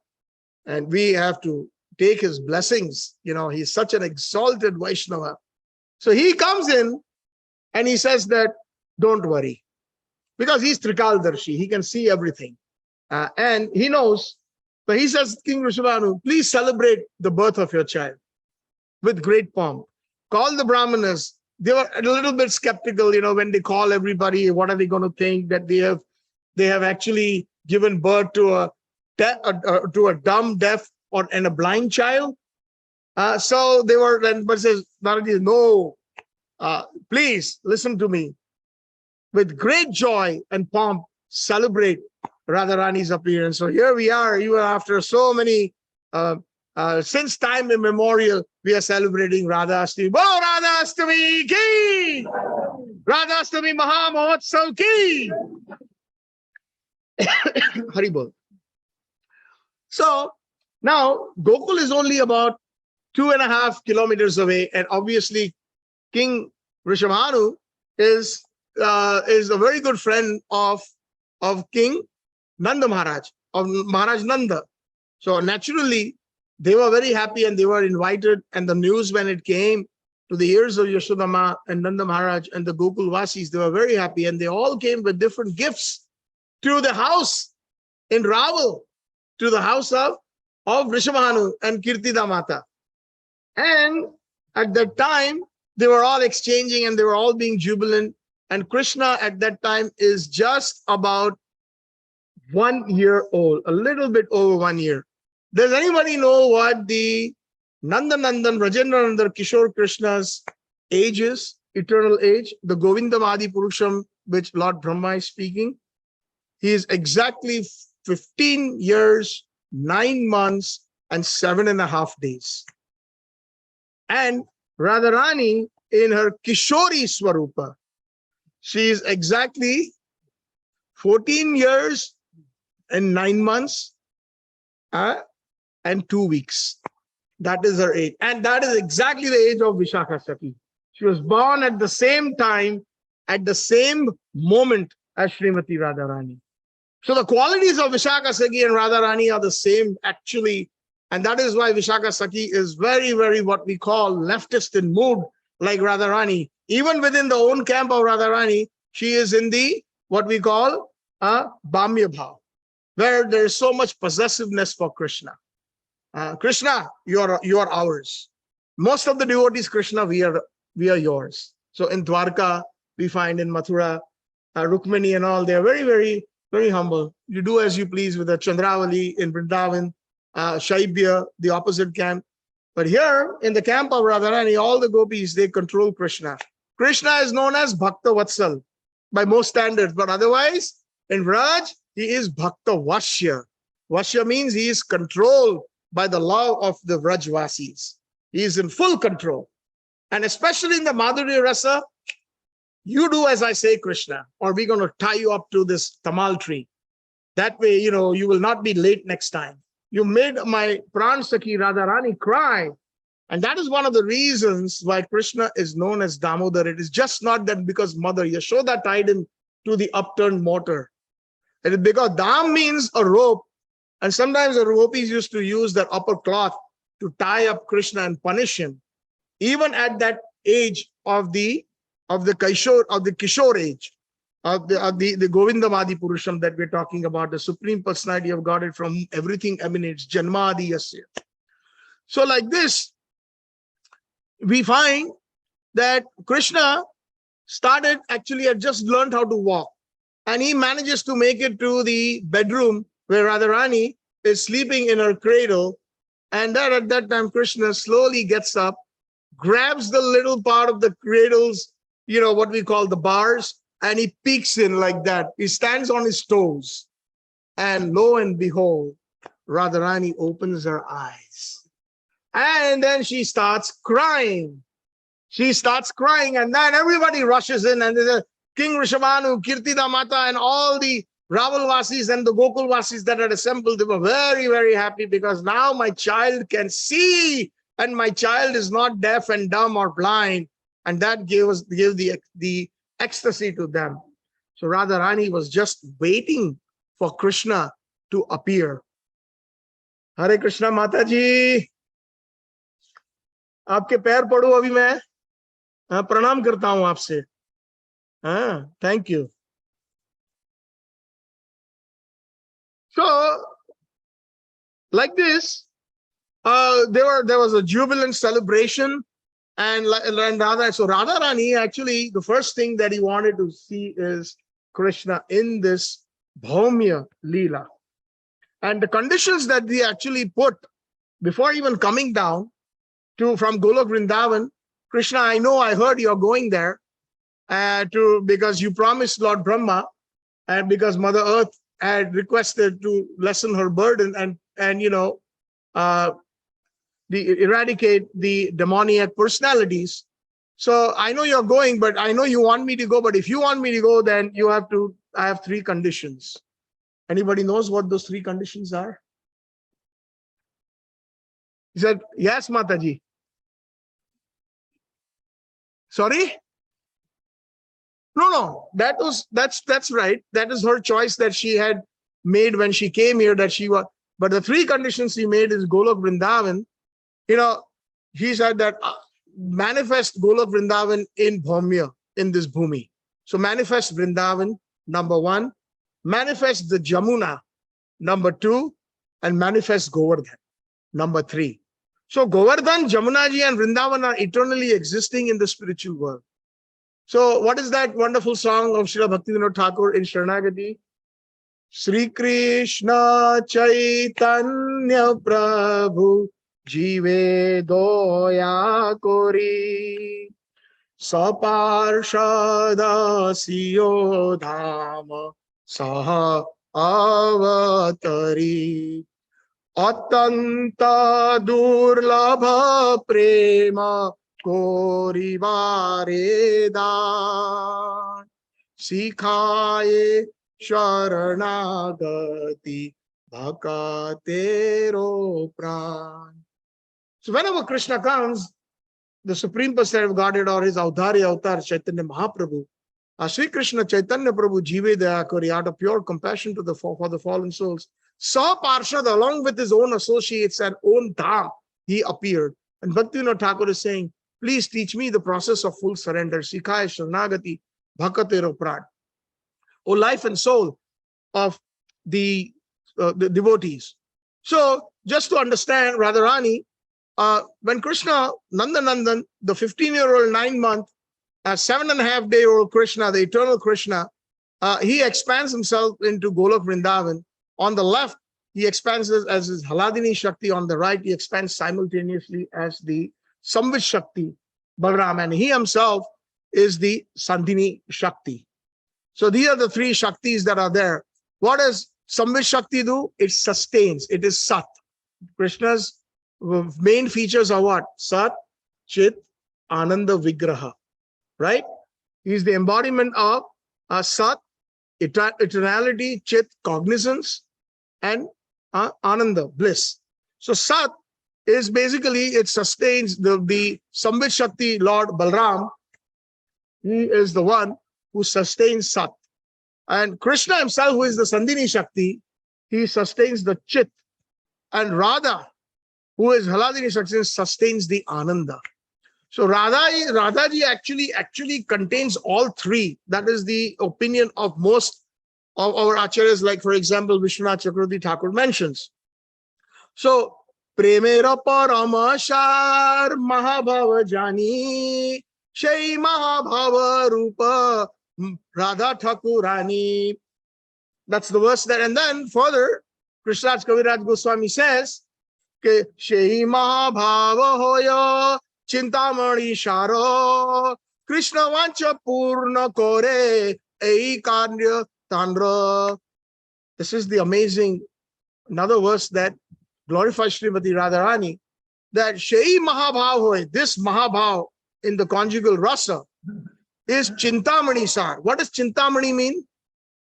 And we have to take his blessings. You know, he's such an exalted Vaishnava. So he comes in and he says that, don't worry. Because he's Trikaldarshi, he can see everything. And he knows, but he says, King Vrishabhanu, please celebrate the birth of your child with great pomp. Call the Brahmanas. They were a little bit skeptical, you know, when they call everybody, what are they going to think that they have actually given birth to a dumb, deaf, and a blind child. So they were, but says, Naraji, no, please listen to me. With great joy and pomp, celebrate Radharani's appearance. So here we are, even after so many, since time immemorial, we are celebrating Radhashtami. Bo Radhashtami ki! Radhashtami Maha Mahotsav ki! Haribol. So now Gokul is only about 2.5 kilometers away, and obviously King Vrishabhanu is a very good friend of King Nanda Maharaj, of Maharaj Nanda. So naturally, they were very happy and they were invited. And the news, when it came to the ears of Yashodama and Nanda Maharaj and the Gokul Vasis, they were very happy. And they all came with different gifts to the house in Raval, to the house of Vrishabhanu and Kirtida Mata. And at that time, they were all exchanging and they were all being jubilant. And Krishna at that time is just about 1 year old, a little bit over 1 year. Does anybody know what the Nandanandan, Rajendranandan, Kishore Krishna's age is, eternal age? The Govindam Adi Purusham, which Lord Brahma is speaking. He is exactly 15 years, 9 months, and 7.5 days. And Radharani in her Kishori Swarupa, she is exactly 14 years and 9 months and 2 weeks. That is her age. And that is exactly the age of Vishakha Sakhi. She was born at the same time, at the same moment as Srimati Radharani. So the qualities of Vishakha Sakhi and Radharani are the same actually. And that is why Vishakha Sakhi is very, very what we call leftist in mood, like Radharani. Even within the own camp of Radharani, she is in the what we call Bhamya Bhav, where there is so much possessiveness for Krishna. Krishna, you are ours. Most of the devotees, Krishna, we are yours. So in Dwarka, we find in Mathura, Rukmini and all, they are very, very, very humble. You do as you please with the Chandravali in Vrindavan, Shaibya, the opposite camp. But here in the camp of Radharani, all the gopis, they control Krishna. Krishna is known as Bhakta Vatsal by most standards, but otherwise in Vraj, he is Bhakta Vashya. Vashya means he is controlled by the love of the Vrajvasis. He is in full control. And especially in the Madhurya Rasa, you do as I say, Krishna, or we're going to tie you up to this tamal tree. That way, you will not be late next time. You made my Pran Sakhi Radharani cry. And that is one of the reasons why Krishna is known as Damodar. It is just not that because Mother Yashoda tied him to the upturned mortar. It is because Dam means a rope. And sometimes the ropis used to use their upper cloth to tie up Krishna and punish him. Even at that age of the Kishore age, of the Govindamadi Purusham that we're talking about, the Supreme Personality of Godhead from whom everything emanates, Janmadi Yasya. So like this, we find that Krishna had just learned how to walk. And he manages to make it to the bedroom where Radharani is sleeping in her cradle. And then at that time, Krishna slowly gets up, grabs the little part of the cradle's, what we call the bars, and he peeks in like that. He stands on his toes. And lo and behold, Radharani opens her eyes. And then she starts crying. And then everybody rushes in, and there's King Rishabhanu, Kirtida Mata, and all the Ravalvasis and the Gokulvasis that had assembled. They were very, very happy because now my child can see, and my child is not deaf and dumb or blind. And that gave the ecstasy to them. So Radharani was just waiting for Krishna to appear. Hare Krishna Mataji. आपके पैर पड़ो अभी मैं प्रणाम करता हूं आपसे. Thank you. So, like this, there was a jubilant celebration, and Radharani actually, the first thing that he wanted to see is Krishna in this Bhaumya Leela. And the conditions that he actually put before even coming down from Golok Vrindavan, Krishna, I heard you're going there because you promised Lord Brahma, and because Mother Earth had requested to lessen her burden and eradicate the demoniac personalities. So I know you're going, but I know you want me to go. But if you want me to go, then I have 3 conditions. Anybody knows what those 3 conditions are? He said, yes, Mataji. Sorry? No, that's right. That is her choice that she had made when she came here, but the 3 conditions he made is Golok Vrindavan. He said that manifest Golok Vrindavan in Bhaumya, in this Bhumi. So manifest Vrindavan, number 1, manifest the Jamuna, number 2, and manifest Govardhan, number 3. So Govardhan, Jamunaji, and Vrindavan are eternally existing in the spiritual world. So what is that wonderful song of Srila Bhaktivinoda Thakur in Sharanagati? Sri Krishna Chaitanya Prabhu Jive Doya Kori Saparshada Siyo Dhama Saha Avatari Atanta Durlabha Prema Korivare Dan Sikhaye Sharanagati Bhakatero Pran. So whenever Krishna comes, the Supreme Personality of Godhead or his Avatar Chaitanya Mahaprabhu, Sri Krishna Chaitanya Prabhu Jive Dayakari, out of pure compassion for the fallen souls, saw Parshad along with his own associates and own dham, he appeared. And Bhaktivinoda Thakur is saying, please teach me the process of full surrender. Sikhaya Sharanagati Bhakatero Pran. O life and soul of the devotees. So just to understand Radharani, when Krishna, Nandanandan, the 15-year-old, 9-month, 7.5-day-old Krishna, the eternal Krishna, he expands himself into Golok Vrindavan. On the left, he expands as his Haladini Shakti. On the right, he expands simultaneously as the Samvit Shakti, Balaram. And he himself is the Sandhini Shakti. So these are the 3 Shaktis that are there. What does Samvit Shakti do? It sustains. It is Sat. Krishna's main features are what? Sat, Chit, Ananda, Vigraha. Right? He is the embodiment of Sat, eternality, chit, cognizance, and ananda, bliss. So Sat is basically, it sustains the Samvit Shakti Lord Balram. He is the one who sustains Sat. And Krishna himself, who is the Sandhini Shakti, he sustains the Chit. And Radha, who is Haladini Shakti, sustains the Ananda. So Radhaji actually contains all three. That is the opinion of most of our acharyas, like for example, Vishwanath Chakravarti Thakur mentions. So, Premera Paramashar Mahabhava Jani Shai Mahabhava Rupa Radha Thakurani. That's the verse there. And then further, Krishnaraj Kaviraj Goswami says, Shai Mahabhava Hoya Chintamani Sharo Krishna Vancha Purna Kore Eikanya Tandra. This is the amazing, another verse that glorifies Srimati Radharani, that Shai Mahabhav Hoy, this Mahabhav in the conjugal rasa is Chintamani Sar. What does Chintamani mean?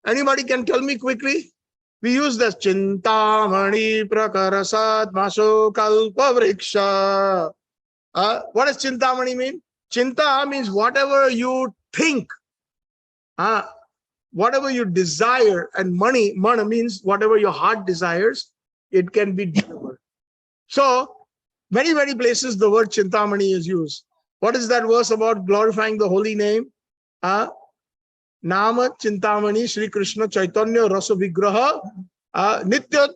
Anybody can tell me quickly? We use this Chintamani Prakarasat Maso Kalpa Vriksha. What does Chintamani mean? Chinta means whatever you think, whatever you desire, and mana means whatever your heart desires, it can be delivered. So, many places the word Chintamani is used. What is that verse about glorifying the holy name? Nama Chintamani Shri Krishna Chaitanya Rasa Vigraha Nitya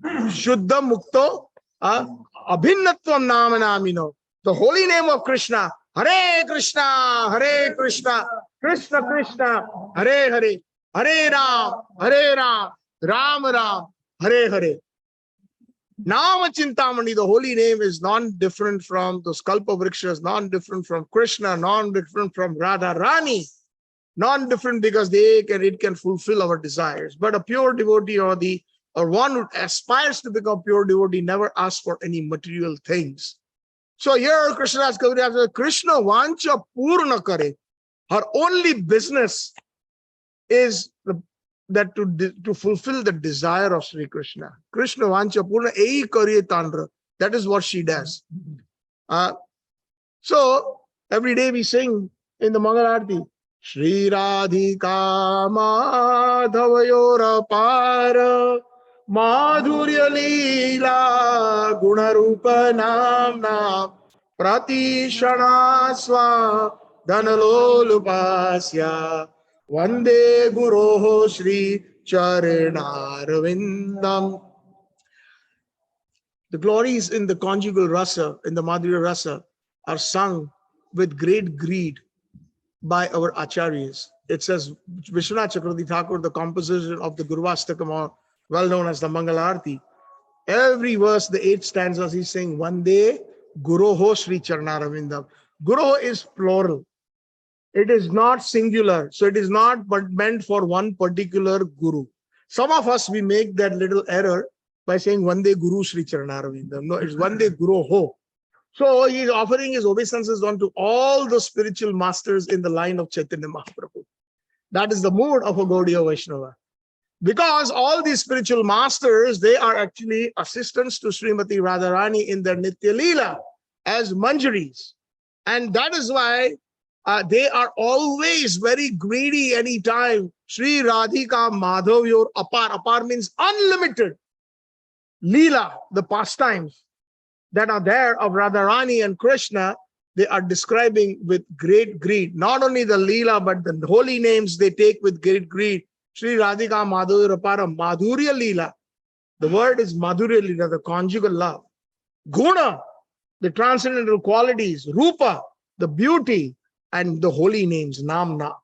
Shuddha Mukto Abhinnatvam Nama Namino. The holy name of Krishna. Hare Krishna, Hare Krishna, Krishna Krishna, Hare Hare, Hare Ram, Ram Ram, Hare Hare. Nama Chintamani, the holy name, is non-different from those Kalpa Vrikshas, non-different from Krishna, non-different from Radharani, non-different because it can fulfill our desires. But a pure devotee or one who aspires to become pure devotee never asks for any material things. So here Krishna's Kaviraj says, Krishna Vancha Purna Kare. Her only business is that to fulfill the desire of Sri Krishna. Krishna Vancha Purna Ei Kariye Tandra. That is what she does. So every day we sing in the Mangal Arati, Shri Radhika Madhavayor Para Madhurya Leela Gunarupa Namna Pratishana Swa Dhanalolupasya Vande Guroho Shri Charanarvindam. The glories in the conjugal rasa, in the Madhurya rasa, are sung with great greed by our acharyas. It says, Vishwanath Chakravarti Thakur, the composition of the Gurvastakam, well known as the Mangal Arati, every verse, the 8 stanzas, he's saying, Vande Guroho Shri Charanarvindam. Guroho is plural. It is not singular. So it is not but meant for one particular guru. Some of us, we make that little error by saying Vande Guru Shri Charanarvindam. No, it's Vande Guroho. So he is offering his obeisances unto all the spiritual masters in the line of Chaitanya Mahaprabhu. That is the mood of a Gaudiya Vaishnava. Because all these spiritual masters, they are actually assistants to Srimati Radharani in their Nitya Leela as Manchuris. And that is why they are always very greedy anytime. Shri Radhika Madhav Apar. Apar means unlimited. Leela, the pastimes that are there of Radharani and Krishna, they are describing with great greed. Not only the Leela, but the holy names they take with great greed. Shri Radhika Madhurya Rapara, Madhurya Leela. The word is Madhurya Leela, the conjugal love. Guna, the transcendental qualities. Rupa, the beauty, and the holy names, Namna.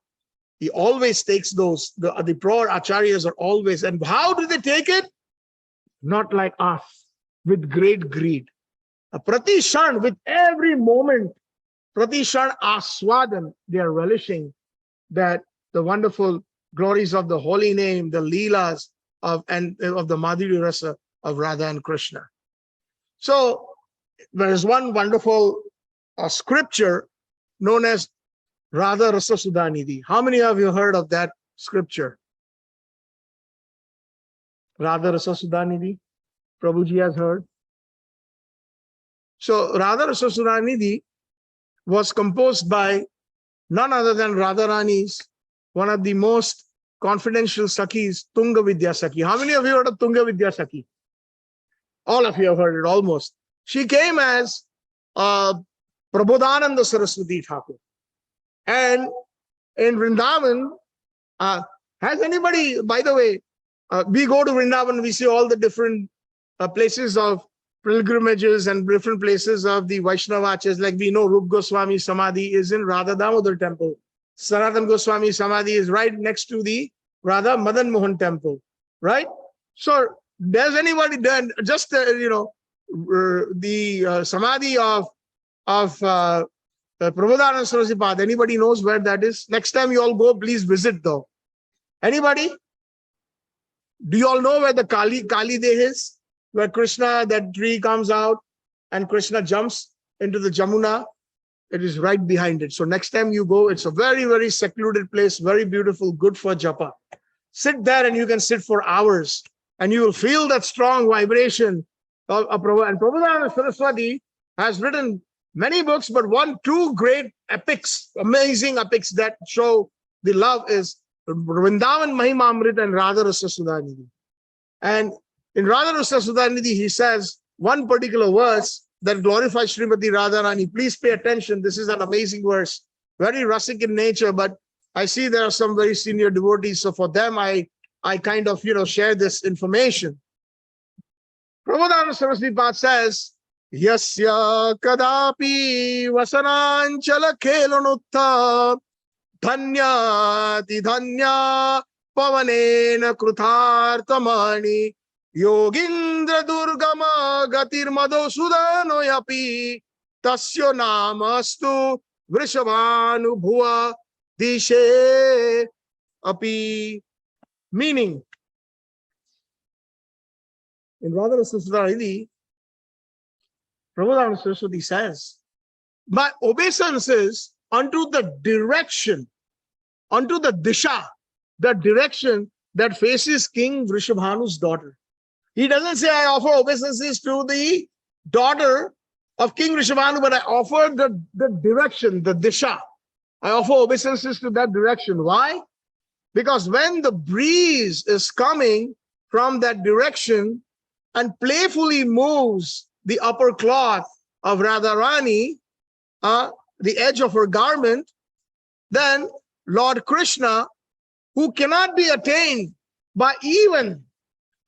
He always takes those. The prior acharyas are always. And how do they take it? Not like us, with great greed. A pratishan, with every moment, pratishan aswadan, they are relishing that the wonderful glories of the holy name, the leelas of the Madhurya Rasa of Radha and Krishna. So there is one wonderful scripture known as Radha Rasa Sudhanidhi. How many of you heard of that scripture? Radha Rasa Sudhanidhi. Prabhuji has heard. So Radha Rasa Sudhanidhi was composed by none other than Radharani's, one of the most confidential Sakhis, Tunga Vidya Sakhi. How many of you heard of Tunga Vidya Sakhi? All of you have heard it, almost. She came as Prabodhananda Saraswati Thakur. And in Vrindavan, has anybody, by the way, we go to Vrindavan, we see all the different places of pilgrimages and different places of the Vaishnavachas. Like we know Rup Goswami Samadhi is in Radha Damodar temple. Sanatan Goswami Samadhi is right next to the Radha Madan Mohan temple, right? So does anybody done just the Samadhi of Prabodhananda Saraswati Path? Anybody knows where that is? Next time you all go, please visit though. Anybody? Do you all know where the Kali Deh is? Where Krishna, that tree comes out and Krishna jumps into the Jamuna. It is right behind it. So next time you go, it's a very, very secluded place, very beautiful, good for japa. Sit there and you can sit for hours and you will feel that strong vibration of Prabhupada. And Prabhupada Saraswati has written many books, but two great epics, amazing epics that show the love is Vrindavan Mahimamrita and Radha Rasa Sudhanidhi. And in Radha Rasa Sudhanidhi, he says one particular verse that glorifies Srimati Radharani. Please pay attention. This is an amazing verse, very rasic in nature, but I see there are some very senior devotees. So for them, I kind of, share this information. Prabodhananda Saraswati Path says, Yasya kadapi vasananchala khelonutta dhanya ti dhanya pavanena kruthartamani Yogindra Durgama Gatir Madho Sudano Yapi Tasyo Namastu Vrishabhanu Bhuva Dishe Api. Meaning, in Radha Rasa Sudhanidhi, Prabhupada Saraswati says, my obeisances unto the direction, unto the disha, the direction that faces King Vrishabhanu's daughter. He doesn't say, I offer obeisances to the daughter of King Vrishabhanu, but I offer the direction, the disha. I offer obeisances to that direction. Why? Because when the breeze is coming from that direction and playfully moves the upper cloth of Radharani, the edge of her garment, then Lord Krishna, who cannot be attained by even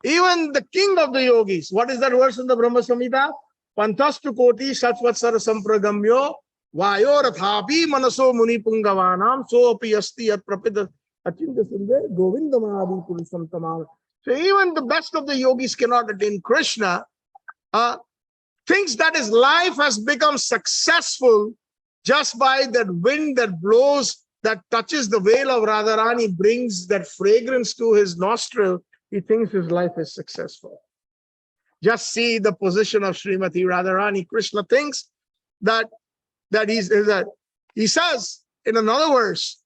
the king of the yogis. What is that verse in the Brahma Samhita? Pantastu koti satvatsara sampragamyo vayorathapi manaso muni pungavanam soapi asti at prapita achinda sunde govindamadi purusham tamal. So even the best of the yogis cannot attain Krishna. Thinks that his life has become successful just by that wind that blows, that touches the veil of Radharani, brings that fragrance to his nostril. He thinks his life is successful. Just see the position of Srimati Radharani. Krishna thinks that he says in another verse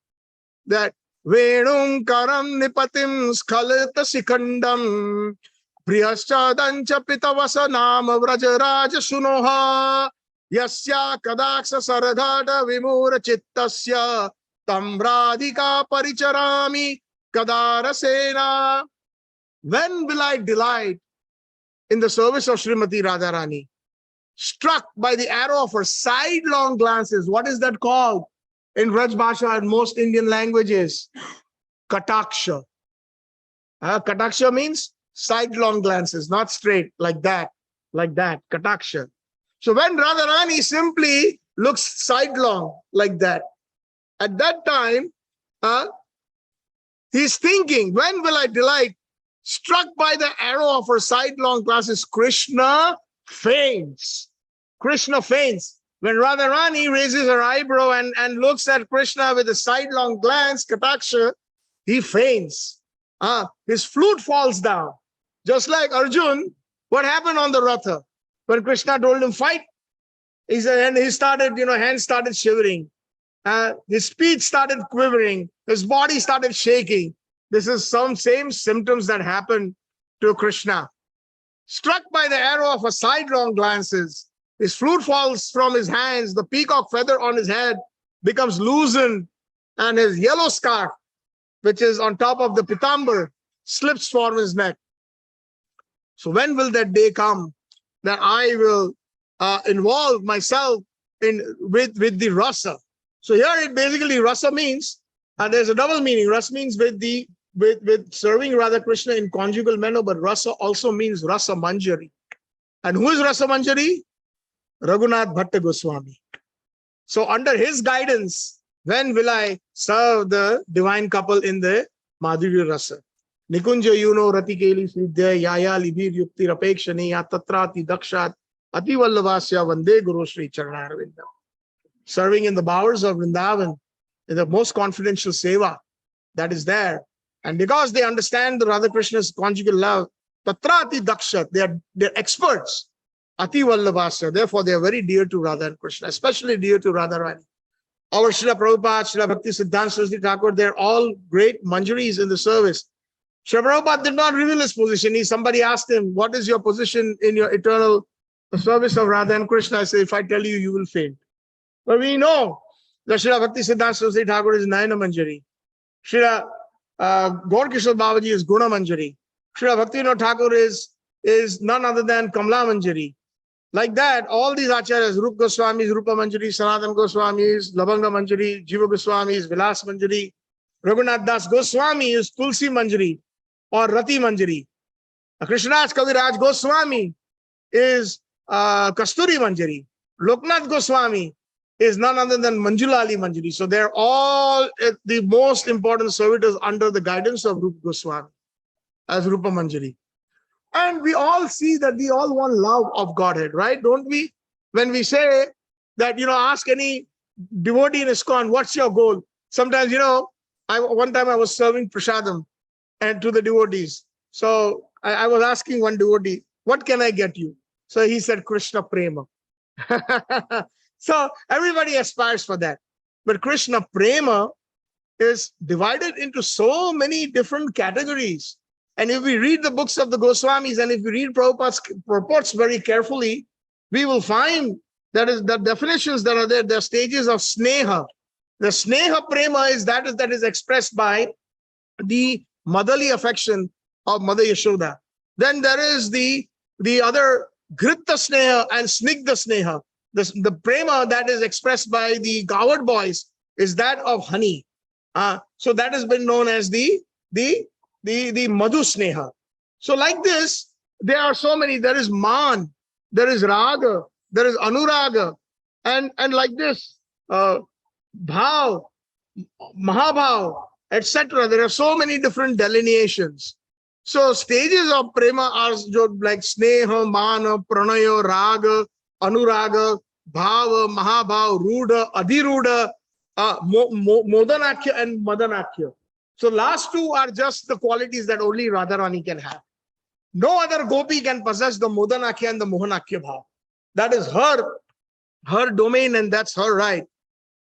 that Venum karam nipatim skhalata sikandam priyaschadancha pitavasanam vrajaraja sunoha yasya kadaksa saradhata vimura chittasya tamradika paricharami kadarasena. When will I delight in the service of Srimati Radharani? Struck by the arrow of her sidelong glances. What is that called in Raj Bhasha and most Indian languages? Kataksha. Kataksha means sidelong glances, not straight, like that, Kataksha. So when Radharani simply looks sidelong like that, at that time, he's thinking, when will I delight? Struck by the arrow of her sidelong glances, Krishna faints. Krishna faints. When Radharani raises her eyebrow and looks at Krishna with a sidelong glance, Kataksha, he faints. His flute falls down. Just like Arjun, what happened on the Ratha? When Krishna told him, fight, he said, and he started, hands started shivering. His speech started quivering. His body started shaking. This is some same symptoms that happened to Krishna. Struck by the arrow of her sidelong glances, his flute falls from his hands, the peacock feather on his head becomes loosened, and his yellow scarf, which is on top of the pitambar, slips from his neck. So when will that day come that I will involve myself with the rasa? So here it basically rasa means, and there's a double meaning. Rasa means with serving Radha Krishna in conjugal manner, but rasa also means rasa Manchuri. And who is rasa Manchuri? Raghunath Bhatta Goswami. So under his guidance, when will I serve the divine couple in the Madhurya Rasa? Nikunja yuno ratikeli siddhya yaya libir yukti rapekshani ya tatrati dakshat ati vallavasya vande guru Sri Charanarvinda. Serving in the bowers of Vrindavan, in the most confidential seva that is there. And because they understand the Radha Krishna's conjugal love, tatrati dakshat, they're experts. Ati vallavasya, therefore they are very dear to Radha and Krishna, especially dear to Radharani. Our Srila Prabhupada, Srila Bhakti Siddhanta Saraswati Thakur, they're all great Manjuris in the service. Srila Prabhupada did not reveal his position. Somebody asked him, what is your position in your eternal service of Radha and Krishna? I say, if I tell you, you will faint. But we know that Srila Bhakti Siddhanta Saraswati Thakur is Nayana Manjari. Srila Gaur Kishore Babaji is Guna Manjari. Srila Bhaktivinoda Thakur is none other than Kamla Manjari. Like that, all these acharyas, Rupa Goswamis, Rupa Manjari, Sanatana Goswamis, Labanga Manjari, Jiva Goswamis, Vilas Manjari, Raghunath Das Goswami is Tulsi Manjari or Rati Manjari. Krishnadas Kaviraj Goswami is Kasturi Manjari. Loknath Goswami is none other than Manjulali Manjari. So they're all the most important servitors under the guidance of Rupa Goswami as Rupa Manjari. And we all see that we all want love of Godhead, right? Don't we? When we say that, ask any devotee in ISKCON, what's your goal? Sometimes, one time I was serving prasadam and to the devotees. So I was asking one devotee, what can I get you? So he said, Krishna Prema. So everybody aspires for that. But Krishna Prema is divided into so many different categories. And if we read the books of the Goswamis and if we read Prabhupada's purports very carefully, we will find that is the definitions that are there, the stages of sneha. The sneha prema is that is expressed by the motherly affection of Mother Yashoda. Then there is the other gritta sneha and snigdha sneha. The prema that is expressed by the cowherd boys is that of honey. So that has been known as the Madhu Sneha. So like this, there are so many. There is Man, there is Raga, there is Anuraga, and like this, Bhav, Mahabhav, etc. There are so many different delineations. So stages of prema are like Sneha, Mana, Pranaya, Raga, Anuraga, Bhava, Mahabhav, Ruda, Adhiruda, Modanakya and Madanakya. So last two are just the qualities that only Radharani can have. No other gopi can possess the Modanakya and the Mohanakya bhav. That is her domain and that's her right.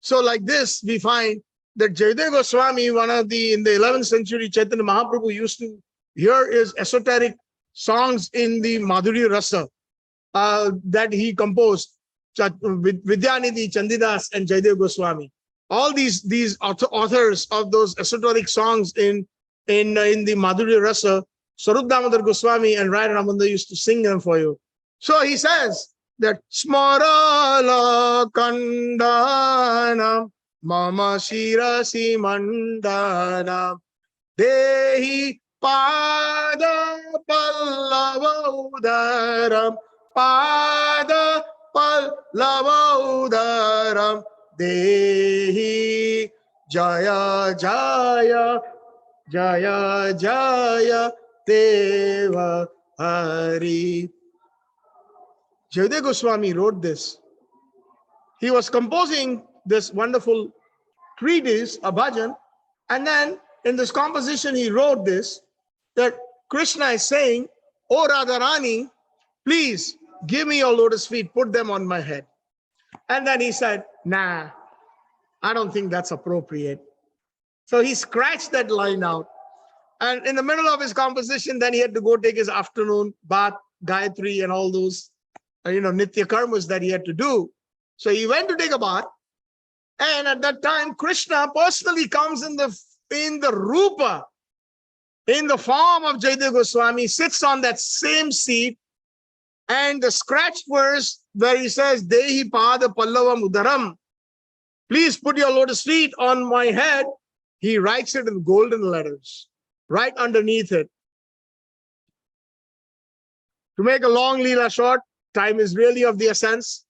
So like this, we find that Jayadeva Goswami, in the 11th century, Chaitanya Mahaprabhu used to hear his esoteric songs in the Madhurya Rasa that he composed with Vidyanidhi, Chandidas and Jayadeva Goswami. All these authors of those esoteric songs in the Madhurya Rasa, Swarup Damodar Goswami and Rai Ramanda used to sing them for you. So he says that Smarala Kandana Mama Shirasi Mandana Dehi Pada Pallava Udaram Pada Pallava Udaram Dehi Jaya Jaya Jaya Jaya Deva Hari. Jayadeva Goswami wrote this. He was composing this wonderful treatise, a bhajan, and then in this composition he wrote this, that Krishna is saying, "O Radharani, please give me your lotus feet, put them on my head." And then he said, "Nah, I don't think that's appropriate." So he scratched that line out. And in the middle of his composition, then he had to go take his afternoon bath, Gayatri, and all those, Nitya karmas that he had to do. So he went to take a bath. And at that time, Krishna personally comes in the Rupa, in the form of Jayadeva Goswami, sits on that same seat. And the scratched verse where he says, Dehi Pada Pallavam Udaram, please put your lotus feet on my head. He writes it in golden letters, right underneath it. To make a long leela short, time is really of the essence.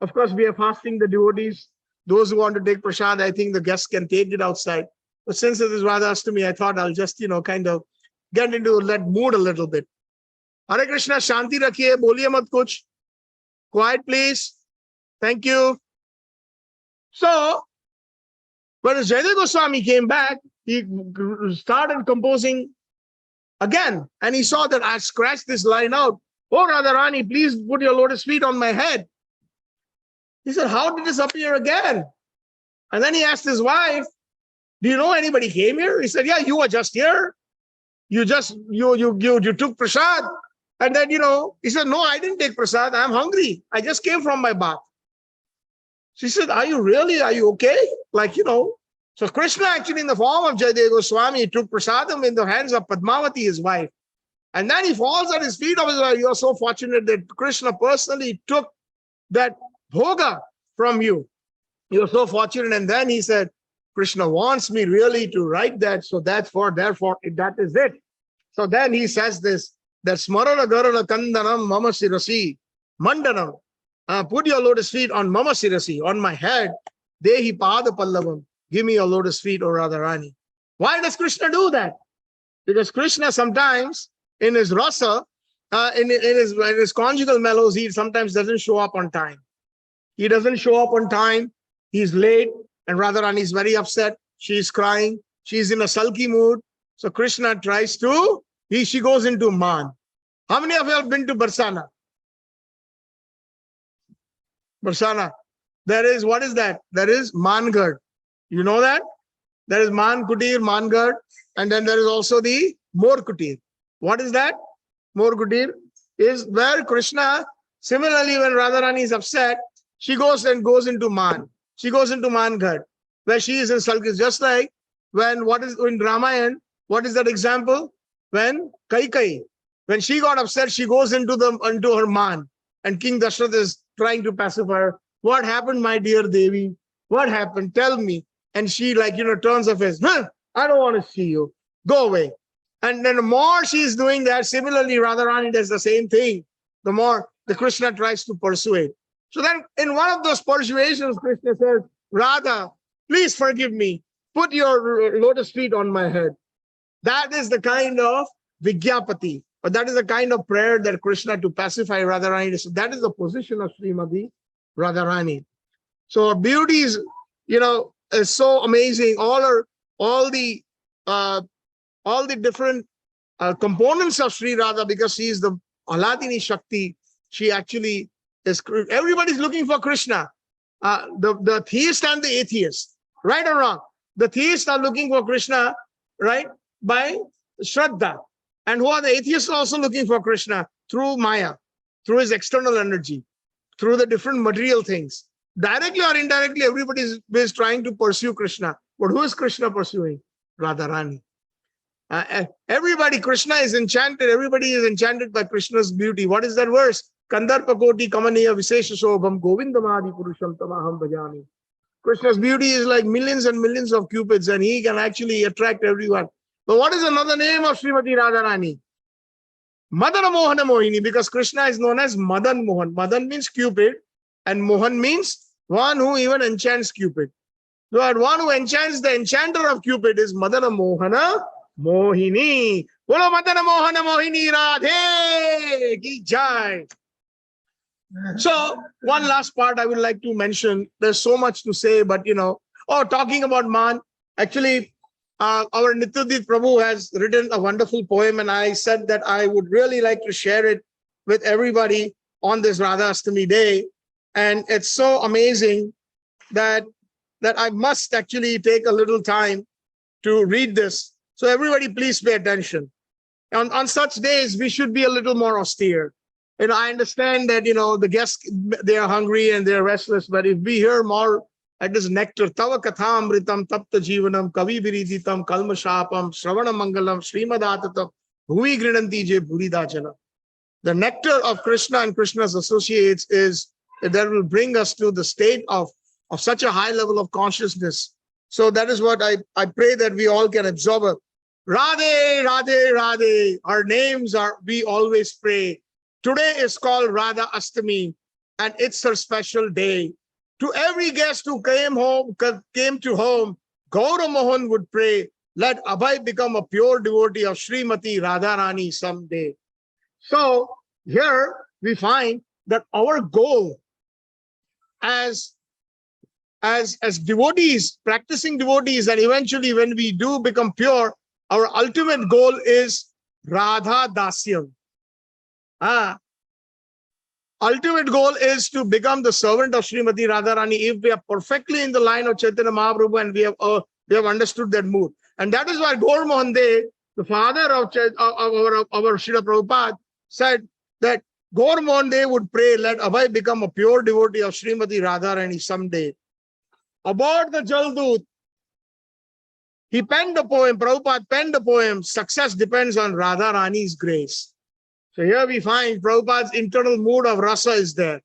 Of course, we are fasting the devotees. Those who want to take prasad, I think the guests can take it outside. But since it is RADHASHTAMI, I thought I'll just, kind of get into that mood a little bit. Hare Krishna, Shanti rakhiye, boliye mat kuch. Quiet, please. Thank you. So, when Jayadeva Goswami came back, he started composing again. And he saw that I scratched this line out. Oh, Radharani, please put your lotus feet on my head. He said, how did this appear again? And then he asked his wife, do you know anybody came here? He said, yeah, you were just here. You took prasad. And then, he said, no, I didn't take prasad. I'm hungry. I just came from my bath. She said, are you okay? So Krishna actually in the form of Jayadeva Goswami took prasadam in the hands of Padmavati, his wife. And then he falls at his feet. You're so fortunate that Krishna personally took that bhoga from you. You're so fortunate. And then he said, Krishna wants me really to write that. So therefore, that is it. So then he says this, that smarana garana kandanam mama sirasi mandanam. Put your lotus feet on mama sirasi, on my head. Dehi pada pallavam. Give me your lotus feet, O Radharani. Why does Krishna do that? Because Krishna sometimes in his rasa, in his conjugal mellows, he sometimes doesn't show up on time. He doesn't show up on time. He's late, and Radharani is very upset. She's crying. She's in a sulky mood. So Krishna tries to, she goes into man. How many of you have been to Barsana? Barsana. What is that? There is Mangad. You know that? There is Man Kutir, Mangad, and then there is also the Mor Kutir. What is that? Mor Kutir is where Krishna, similarly when Radharani is upset, she goes into Man. She goes into Mangad, where she is in sulky. Just like when, what is in Ramayana, what is that example? When Kaikai, when she got upset, she goes into her Man, and King Dashrath is trying to pacify her. What happened, my dear Devi? What happened? Tell me. And she turns her face. I don't want to see you. Go away. And then the more she's doing that, similarly, Radharani does the same thing. The more the Krishna tries to persuade. So then in one of those persuasions, Krishna says, Radha, please forgive me. Put your lotus feet on my head. That is the kind of Vigyapati, or that is the kind of prayer that Krishna to pacify Radharani. So that is the position of Srimati Radharani. So her beauty is, is so amazing. All the different components of Sri Radha, because she is the Aladini Shakti. She actually is. Everybody's looking for Krishna. The theist and the atheist, right or wrong? The theists are looking for Krishna, right, by Shraddha. And who are the atheists also looking for Krishna? Through Maya, through his external energy, through the different material things. Directly or indirectly, everybody is trying to pursue Krishna. But who is Krishna pursuing? Radharani. Everybody, Krishna is enchanted. Everybody is enchanted by Krishna's beauty. What is that verse? Kandarpa koti kamaniya visesha shobham govindamadi purusham tamaham bhajami. Krishna's beauty is like millions and millions of cupids, and he can actually attract everyone. But what is another name of Srimati Radharani? Madana Mohana Mohini, because Krishna is known as Madan Mohan. Madan means Cupid, and Mohan means one who even enchants Cupid. So one who enchants the enchanter of Cupid is Madana Mohana Mohini. Bolo Madana Mohana Mohini Radhe ki jai. So one last part I would like to mention. There's so much to say, but talking about Man, actually our Nityadit Prabhu has written a wonderful poem, and I said that I would really like to share it with everybody on this RADHASHTAMI day. And it's so amazing that I must actually take a little time to read this. So everybody please pay attention. On such days, we should be a little more austere. And I understand that, the guests, they are hungry and they're restless, but if we hear more at this nectar, Tava Kathamritam Tapta Jivanam Kavi Viriditam Kalmashapam Shravana Mangalam Srimadatam Bhuvi Grinanti Je Bhuridajana. The nectar of Krishna and Krishna's associates is that will bring us to the state of such a high level of consciousness. So that is what I pray that we all can absorb. Radhe, Radhe, Radhe. Our names we always pray. Today is called RADHASHTAMI, and it's her special day. To every guest who came to home, Gaura Mohan would pray, let Abhay become a pure devotee of Srimati Radharani someday. So here we find that our goal as devotees, practicing devotees, and eventually when we do become pure, our ultimate goal is Radha Dasyam. Ultimate goal is to become the servant of Srimati Radharani if we are perfectly in the line of Chaitanya Mahaprabhu and we have understood that mood. And that is why Gaur Mohan De, the father of our Srila Prabhupada, said that Gaur Mohan De would pray, let Abhay become a pure devotee of Srimati Radharani someday. Aboard the Jaldut, he penned the poem, Prabhupada penned the poem, success depends on Radharani's grace. So here we find Prabhupada's internal mood of rasa is there.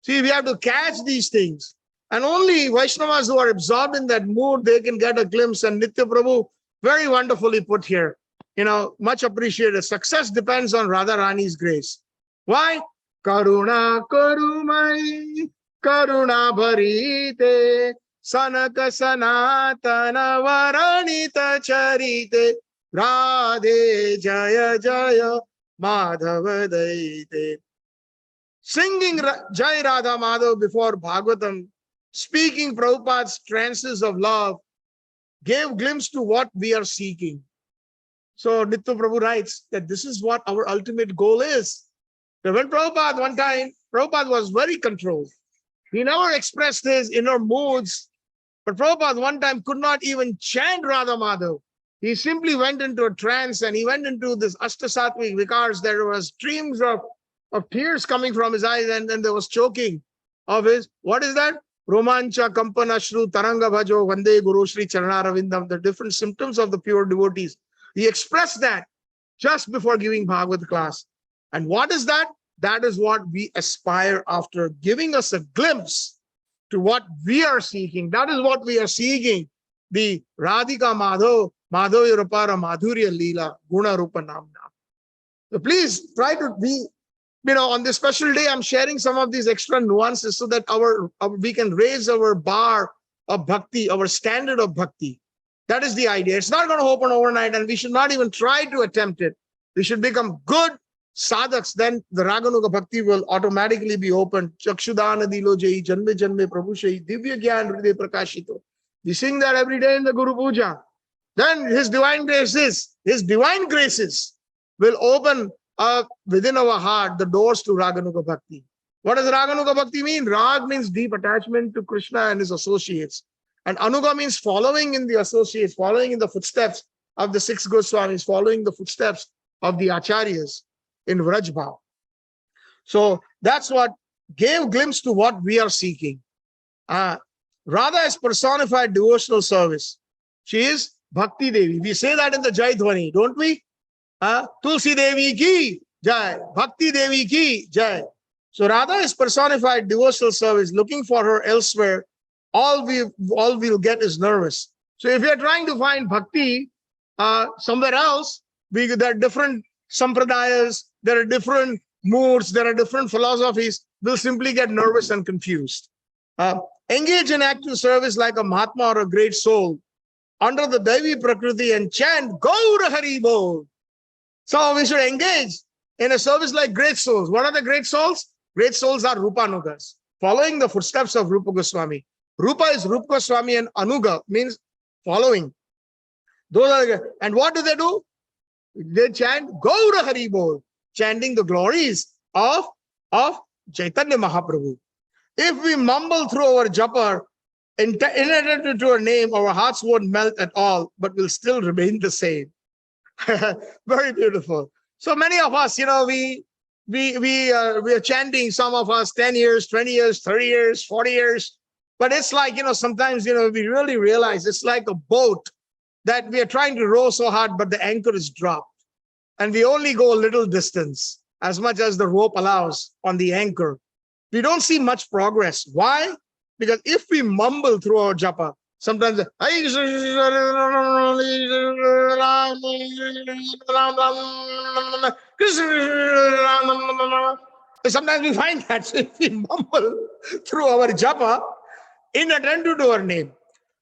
See, we have to catch these things. And only Vaishnavas who are absorbed in that mood, they can get a glimpse. And Nitya Prabhu very wonderfully put here. Much appreciated. Success depends on Radharani's grace. Why? Karuna Karumai, Karuna Bharite, Sanaka Sanatana Varanita Charite, Radhe Jaya Jaya Madhava Daite. Singing Jai Radha Madhav before Bhagavatam, speaking Prabhupada's trances of love, gave glimpse to what we are seeking. So Nitya Prabhu writes that this is what our ultimate goal is. So when Prabhupada was very controlled. He never expressed his inner moods, but Prabhupada one time could not even chant Radha Madhav. He simply went into a trance and he went into this Ashtasattvik Vikars. There was streams of tears coming from his eyes, and then there was choking of his, what is that? Romancha, Kampana, Shru, Taranga Bhajo, Vande Guru Shri Charanaravindam, the different symptoms of the pure devotees. He expressed that just before giving Bhagavad class. And what is that? That is what we aspire after, giving us a glimpse to what we are seeking. That is what we are seeking. The Radhika Madhav, Madhavya Rupara, Madhurya Leela, Guna Rupa Namna. So please try to be, on this special day, I'm sharing some of these extra nuances so that we can raise our bar of bhakti, our standard of bhakti. That is the idea. It's not going to open overnight, and we should not even try to attempt it. We should become good sadhaks, then the Raganuga Bhakti will automatically be opened. Chakshudana Dilo Jai, Janme Janme Prabhu Shai, Divya Gyan Hriday Prakashito. We sing that every day in the Guru Puja. Then his divine graces will open up within our heart the doors to Raganuga Bhakti. What does Raganuga Bhakti mean? Rag means deep attachment to Krishna and his associates. And Anuga means following in the associates, following in the footsteps of the 6 Goswamis, following the footsteps of the Acharyas in Vrajbhav. So that's what gave glimpse to what we are seeking. Radha is personified devotional service. She is Bhakti Devi. We say that in the Jai Dhwani, don't we? Tulsi Devi ki Jai, Bhakti Devi ki Jai. So Radha is personified devotional service. Looking for her elsewhere, all we'll get is nervous. So if you're trying to find Bhakti somewhere else, there are different sampradayas, there are different moods, there are different philosophies, we'll simply get nervous and confused. Engage in active service like a Mahatma or a great soul under the Devi Prakriti and chant Gaura Hari Bol. So we should engage in a service like great souls. What are the great souls? Great souls are Rupanugas, following the footsteps of Rupa Goswami. Rupa is Rupa Goswami and Anuga means following. And what do? They chant Gaura Hari Bol, chanting the glories of Chaitanya Mahaprabhu. If we mumble through our japa, inattentive to her name, our hearts won't melt at all, but will still remain the same. Very beautiful. So many of us, we are chanting, some of us 10 years, 20 years, 30 years, 40 years. But it's like, sometimes, we really realize it's like a boat that we are trying to row so hard, but the anchor is dropped. And we only go a little distance, as much as the rope allows on the anchor. We don't see much progress. Why? Because if we mumble through our japa, sometimes sometimes we find that if we mumble through our japa, inattentive to our name.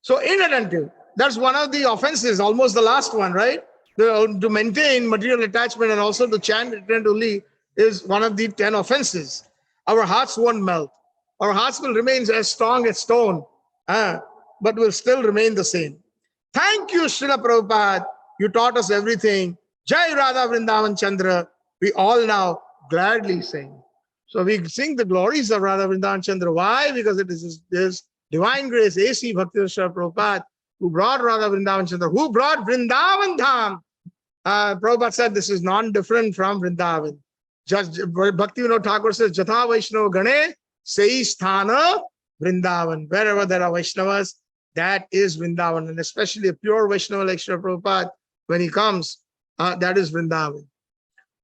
So inattentive, that's one of the offenses, almost the last one, right? To maintain material attachment and also to chant attentively is one of the 10 offenses. Our hearts won't melt. Our hearts will remain as strong as stone, but will still remain the same. Thank you, Srila Prabhupada. You taught us everything. Jai Radha Vrindavan Chandra. We all now gladly sing. So we sing the glories of Radha Vrindavan Chandra. Why? Because it is this divine grace, A.C. Bhakti Srila Prabhupada, who brought Radha Vrindavan Chandra, who brought Vrindavan Dham. Prabhupada said this is non-different from Vrindavan. Just Bhakti Vinod Thakur says, Jatha Vaishnava Gane, Sei Sthana Vrindavan. Wherever there are Vaishnavas, that is Vrindavan. And especially a pure Vaishnava like Srila Prabhupada, when he comes, that is Vrindavan.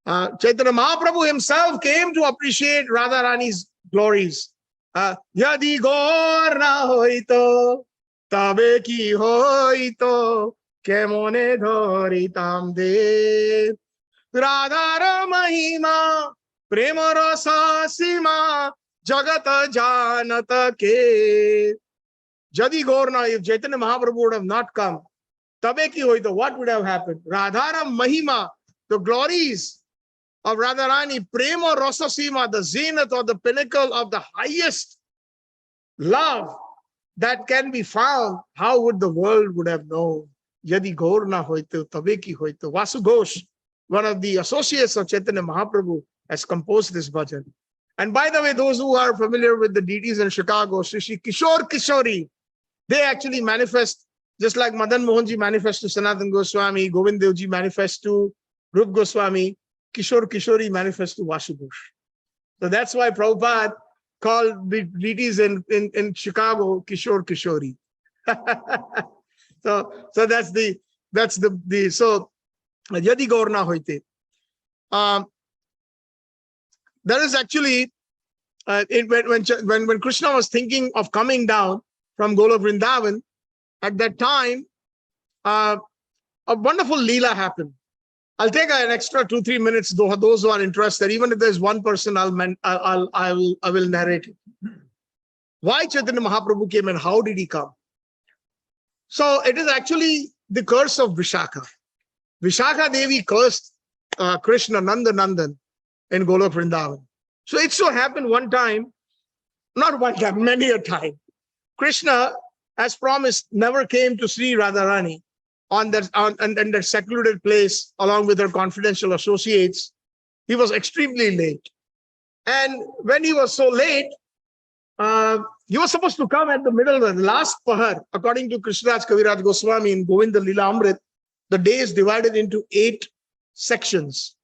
Chaitanya Mahaprabhu himself came to appreciate Radharani's glories. Yadi Gaur na hoito, tabe ki hoito, kemone dharitam de. Radhara Mahima, Prema Rasa Sima, Jagata Janata Ke. Jadi Gorna, if Chaitanya Mahaprabhu would have not come, Tabe ki hoito, what would have happened? Radhara Mahima, the glories of Radharani, Prema Rasa Sima, the zenith or the pinnacle of the highest love that can be found, how would the world would have known? Yadi Gorna hoito, Tabe ki hoito. Vasu Ghosh, one of the associates of Chaitanya Mahaprabhu, has composed this bhajan. And by the way, those who are familiar with the deities in Chicago, Shri Kishore Kishori, they actually manifest, just like Madan Mohanji manifests to Sanatana Goswami, Govind Devji manifests to Rup Goswami, Kishore Kishori manifests to Vasu Ghosh. So that's why Prabhupada called the deities in Chicago Kishore Kishori. So that's the so Yadi Gaurna Hoite. There is actually, when Krishna was thinking of coming down from Golok Vrindavan, at that time, a wonderful Leela happened. I'll take an extra 2-3 minutes, those who are interested. Even if there's one person, I will narrate it. Why Chaitanya Mahaprabhu came and how did he come? So it is actually the curse of Vishakha. Vishakha Devi cursed Krishna Nandan in Golok Vrindavan. So it so happened one time, not one time, many a time, Krishna, as promised, never came to Sri Radharani on that secluded place along with her confidential associates. He was extremely late. And when he was so late, he was supposed to come at the middle of the last pahar. According to Krishnaraj Kaviraj Goswami in Govinda Lila Amrit, the day is divided into 8 sections,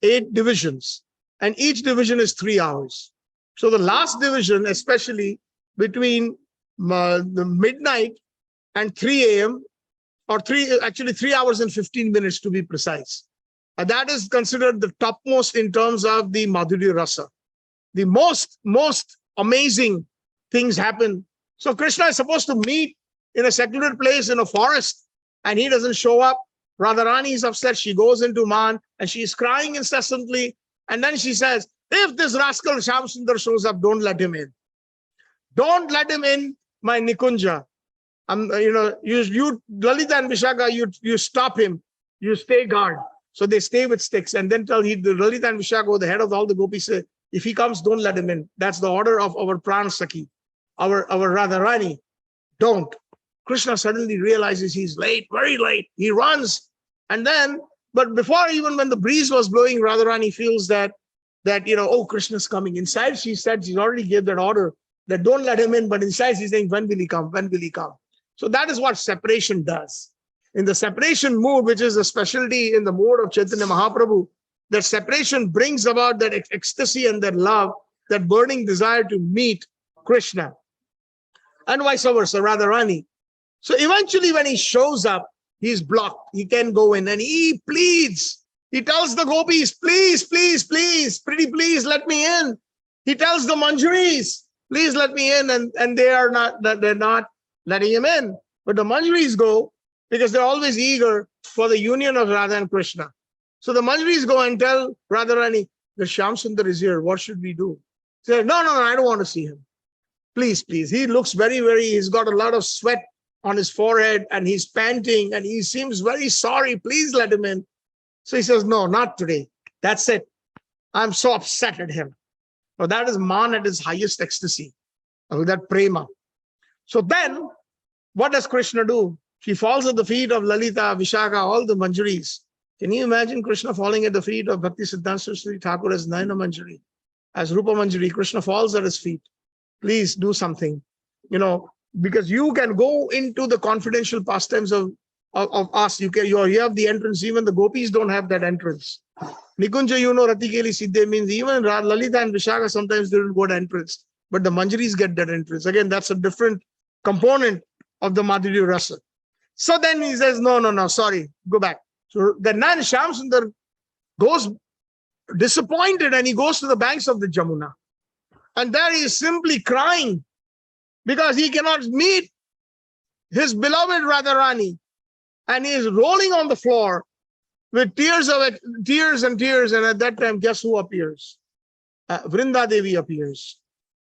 8 divisions, and each division is 3 hours. So the last division, especially between the midnight and 3 a.m., or 3 hours and 15 minutes to be precise. And that is considered the topmost in terms of the Madhurya Rasa. The most amazing things happen. So Krishna is supposed to meet in a secluded place in a forest, and he doesn't show up. Radharani is upset. She goes into Man and she is crying incessantly. And then she says, if this rascal Shyam Sundar shows up, don't let him in. Don't let him in my Nikunja. You Lalita and Vishaka, you stop him. You stay guard. So they stay with sticks and then tell the Lalita and Vishaka, the head of all the gopis, say, if he comes, don't let him in. That's the order of our Pran Sakhi, our Radharani. Don't. Krishna suddenly realizes he's late, very late. He runs. And then, but before even when the breeze was blowing, Radharani feels that oh, Krishna's coming. Inside, she said, she already gave that order that don't let him in, but inside he's saying, when will he come? When will he come? So that is what separation does. In the separation mood, which is a specialty in the mode of Chaitanya Mahaprabhu, that separation brings about that ecstasy and that love, that burning desire to meet Krishna. And vice versa, Radharani. So eventually when he shows up, he's blocked. He can't go in, and he pleads. He tells the gopis, please, please, please, pretty please, let me in. He tells the Manchuris, please let me in, and they're not letting him in. But the Manchuris go, because they're always eager for the union of Radha and Krishna. So the Manchuris go and tell Radharani, the Shyam Sundar is here, what should we do? They say, no, I don't want to see him. Please, please. He looks he's got a lot of sweat on his forehead, and he's panting, and he seems very sorry. Please let him in. So he says, no, not today. That's it. I'm so upset at him. Now that is man at his highest ecstasy, with that prema. So then, what does Krishna do? She falls at the feet of Lalita, Vishaka, all the Manchuris. Can you imagine Krishna falling at the feet of Bhakti Siddhanta Saraswati Thakur as Nayana Manchuri, as Rupa Manchuri? Krishna falls at his feet. Please do something, because you can go into the confidential pastimes of us. You have the entrance. Even the gopis don't have that entrance. Nikunja, Ratikeli Siddhe means even Lalita and Vishaka sometimes they don't go to entrance, but the Manjuris get that entrance. Again, that's a different component of the Madhurya Rasa. So then he says, no, sorry, go back. So the man Shyam Sundar goes disappointed, and he goes to the banks of the Jamuna. And there he is simply crying because he cannot meet his beloved Radharani. And he is rolling on the floor with tears and tears. And at that time, guess who appears? Vrinda Devi appears.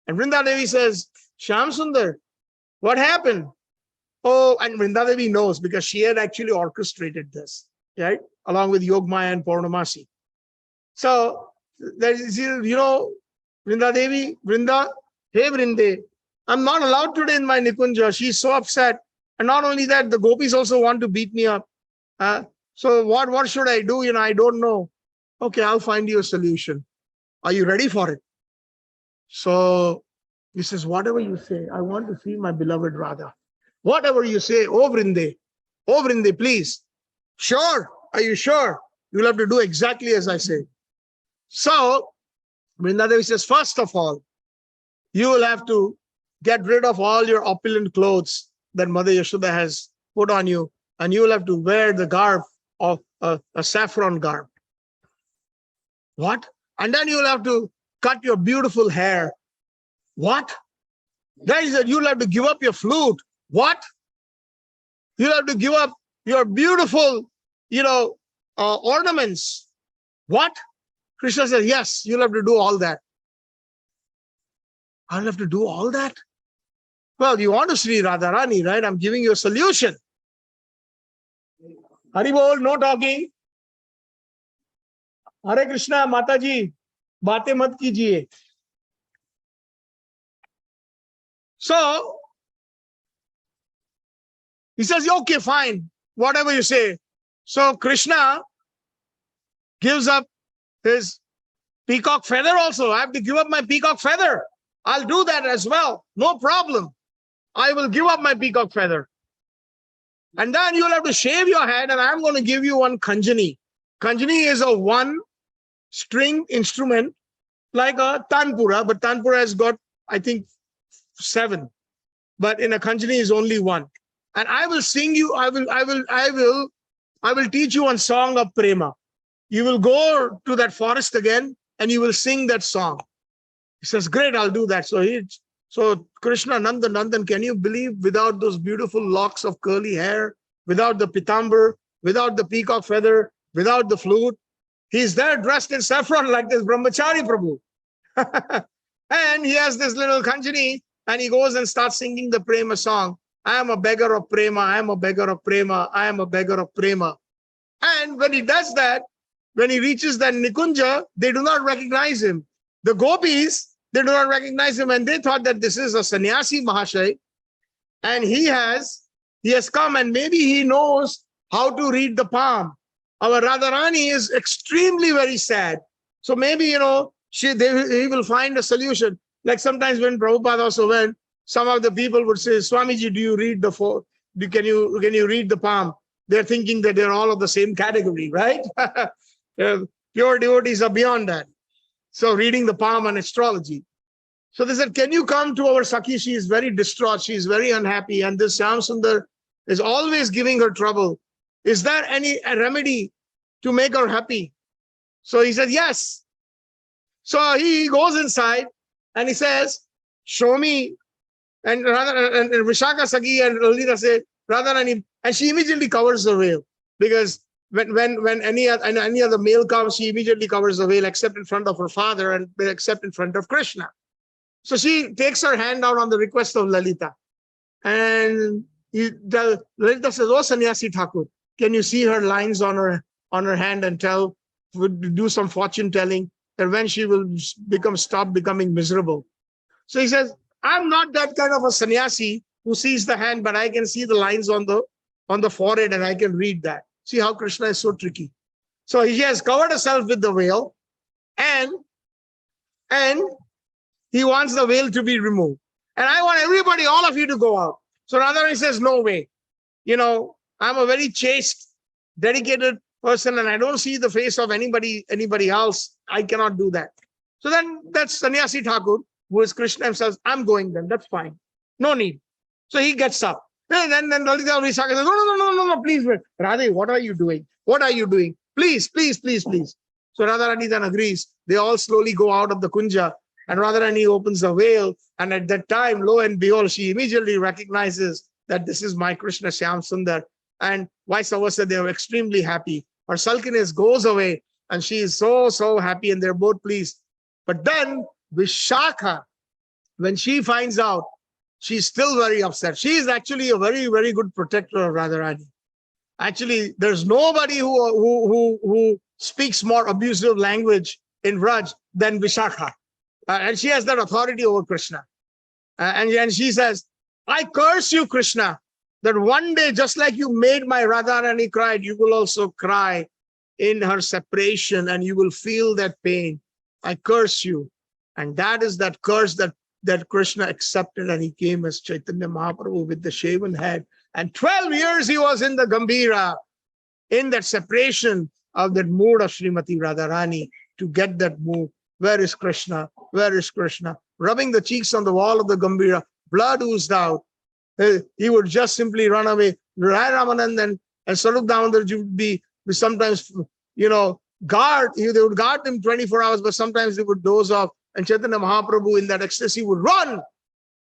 And Vrinda Devi says, Shyam Sundar, what happened? Oh, and Vrinda Devi knows because she had actually orchestrated this, right? Along with Yogmaya and Purnamasi. So, there is, Vrinda Devi, hey Vrinde, I'm not allowed today in my Nikunja. She's so upset. And not only that, the gopis also want to beat me up. So what should I do? I don't know. Okay, I'll find you a solution. Are you ready for it? So he says, whatever you say, I want to see my beloved Radha. Whatever you say, oh Vrinde, please. Sure. Are you sure? You'll have to do exactly as I say. So Vrinda Devi says, first of all, you will have to get rid of all your opulent clothes that Mother Yashoda has put on you, and you will have to wear the garb of a saffron garb. What? And then you will have to cut your beautiful hair. What? Then he said, you'll have to give up your flute. What? You'll have to give up your beautiful, ornaments. What? Krishna says, yes, you'll have to do all that. I'll have to do all that? Well, you want to see Radharani, right? I'm giving you a solution. Haribol, no talking. Hare Krishna, Mataji, baate mat kijiye. So, he says, okay, fine, whatever you say. So, Krishna gives up his peacock feather also. I have to give up my peacock feather. I'll do that as well. No problem. I will give up my peacock feather. And then you'll have to shave your head, and I'm going to give you one kanjani. Kanjani is a one-string instrument like a tanpura, but tanpura has got, I think, 7. But in a kanjani is only 1. And I will sing you, I will teach you one song of prema. You will go to that forest again and you will sing that song. He says, great, I'll do that. So Krishna, Nandan, can you believe, without those beautiful locks of curly hair, without the pitambar, without the peacock feather, without the flute, he's there dressed in saffron like this Brahmachari Prabhu. And he has this little kanjani, and he goes and starts singing the prema song. I am a beggar of prema, I am a beggar of prema, I am a beggar of prema. And when he does that, when he reaches that Nikunja, they do not recognize him. The gopis, they do not recognize him, and they thought that this is a sannyasi Mahashay, and he has come, and maybe he knows how to read the palm. Our Radharani is extremely very sad. So maybe, he will find a solution. Like sometimes when Prabhupada also went, some of the people would say, Swamiji, do you read can you read the palm? They're thinking that they're all of the same category, right? Pure devotees are beyond that. So reading the palm and astrology. So they said, can you come to our Sakhi? She is very distraught. She is very unhappy. And this Shyam Sundar is always giving her trouble. Is there any remedy to make her happy? So he said, yes. So he goes inside and he says, show me. And Vishaka Sakhi and Lalita say, Radharani, and she immediately covers the veil. Because when any other male comes, she immediately covers the veil, except in front of her father and except in front of Krishna. So she takes her hand out on the request of Lalita. And Lalita says, oh, Sannyasi Thakur, can you see her lines on her hand and do some fortune telling that when she will stop becoming miserable? So he says, I'm not that kind of a sannyasi who sees the hand, but I can see the lines on the forehead and I can read that. See how Krishna is so tricky. So he has covered herself with the veil and he wants the veil to be removed. And I want everybody, all of you to go out. So Radharani says, no way. I'm a very chaste, dedicated person and I don't see the face of anybody else. I cannot do that. So then that's Sannyasi Thakur, who is Krishna himself. I'm going then. That's fine. No need. So he gets up. And then Lalita Vishaka says, no, please wait. Radhe, what are you doing? What are you doing? Please. So Radharani then agrees. They all slowly go out of the kunja and Radharani opens the veil. And at that time, lo and behold, she immediately recognizes that this is my Krishna Shyam Sundar. And vice versa, they are extremely happy. Her sulkiness goes away and she is so happy and they're both pleased. But then Vishaka, when she finds out, she's still very upset. She is actually a very, very good protector of Radharani. Actually, there's nobody who speaks more abusive language in Vraj than Vishaka. And she has that authority over Krishna. And she says, I curse you, Krishna, that one day, just like you made my Radharani cry, you will also cry in her separation and you will feel that pain. I curse you. And that is that curse that Krishna accepted, and he came as Chaitanya Mahaprabhu with the shaven head. And 12 years he was in the Gambhira, in that separation of that mood of Srimati Radharani to get that mood. Where is Krishna? Where is Krishna? Rubbing the cheeks on the wall of the Gambhira, blood oozed out. He would just simply run away. Rai Ramanand and Sarup Damodarji would be sometimes, guard. They would guard him 24 hours, but sometimes they would doze off. And Chaitanya Mahaprabhu in that ecstasy would run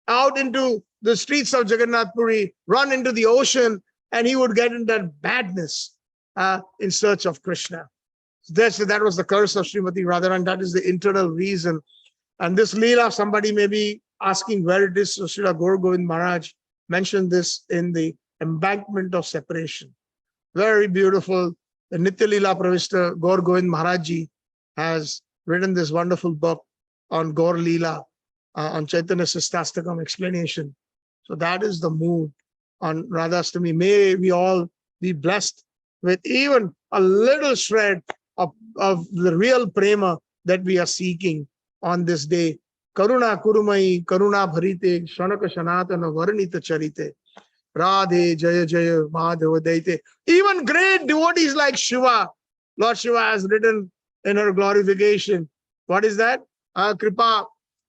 out into the streets of Jagannath Puri, run into the ocean, and he would get in that madness in search of Krishna. That was the curse of Srimati Radharani. That is the internal reason. And this Leela, somebody may be asking where it is. So Srila Gaur Govind Maharaj mentioned this in the embankment of separation. Very beautiful. The Nitya Leela Pravishta Gaur Govind Maharaj Ji has written this wonderful book on Gaur Leela, on Chaitanya Sistastakam explanation. So that is the mood on RADHASHTAMI. May we all be blessed with even a little shred of the real prema that we are seeking on this day. Karuna Kurumai, Karuna Bharite, Shanaka Shanatana Varnita Charite, Radhe Jaya Jaya Madhava Daite. Even great devotees like Shiva, Lord Shiva has written in her glorification. What is that? Kripa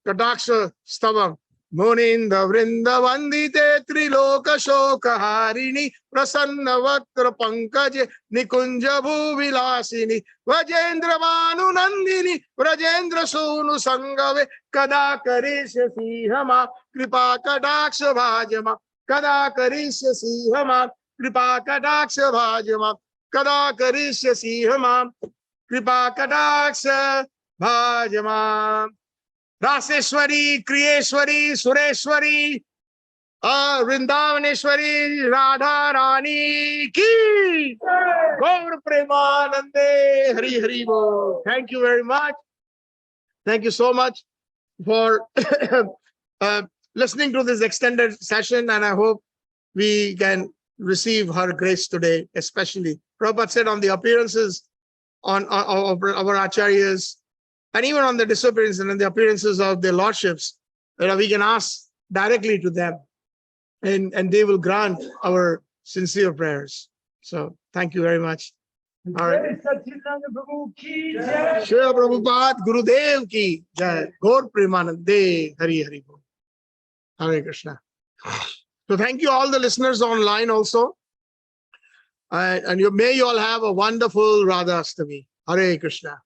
Kataksha Stavam. Muninda Vrindavandite Triloka Shoka Harini Prasanna Vatra Pankaje Nikunja Bhuvilasini Vajendra Manu Nandini Vrajendra Sunu Sangave Kada Karisya Sihama Kripa Kadaksha Bhajama Kada Karisya Sihama Kripa Kadaksha Bhajama Kada Karisya Sihama Kripa Kadaksha Bhajama. Raseshwari, Kriyeshwari, Sureshwari, Vrindavaneshwari, Radharani ki Gaur Premanande, Hari Hari Bo. Thank you very much. Thank you so much for listening to this extended session, and I hope we can receive her grace today, especially. Prabhupada said on the appearances of our acharyas, and even on the disappearance and the appearances of their lordships, we can ask directly to them, and they will grant our sincere prayers. So thank you very much. All right. Shri Prabhupada Gurudev ki jai. Gaur Premanande. Hari Hari Bol. Hare Krishna. So thank you all the listeners online also. And may you all have a wonderful Radhashtami. Hare Krishna.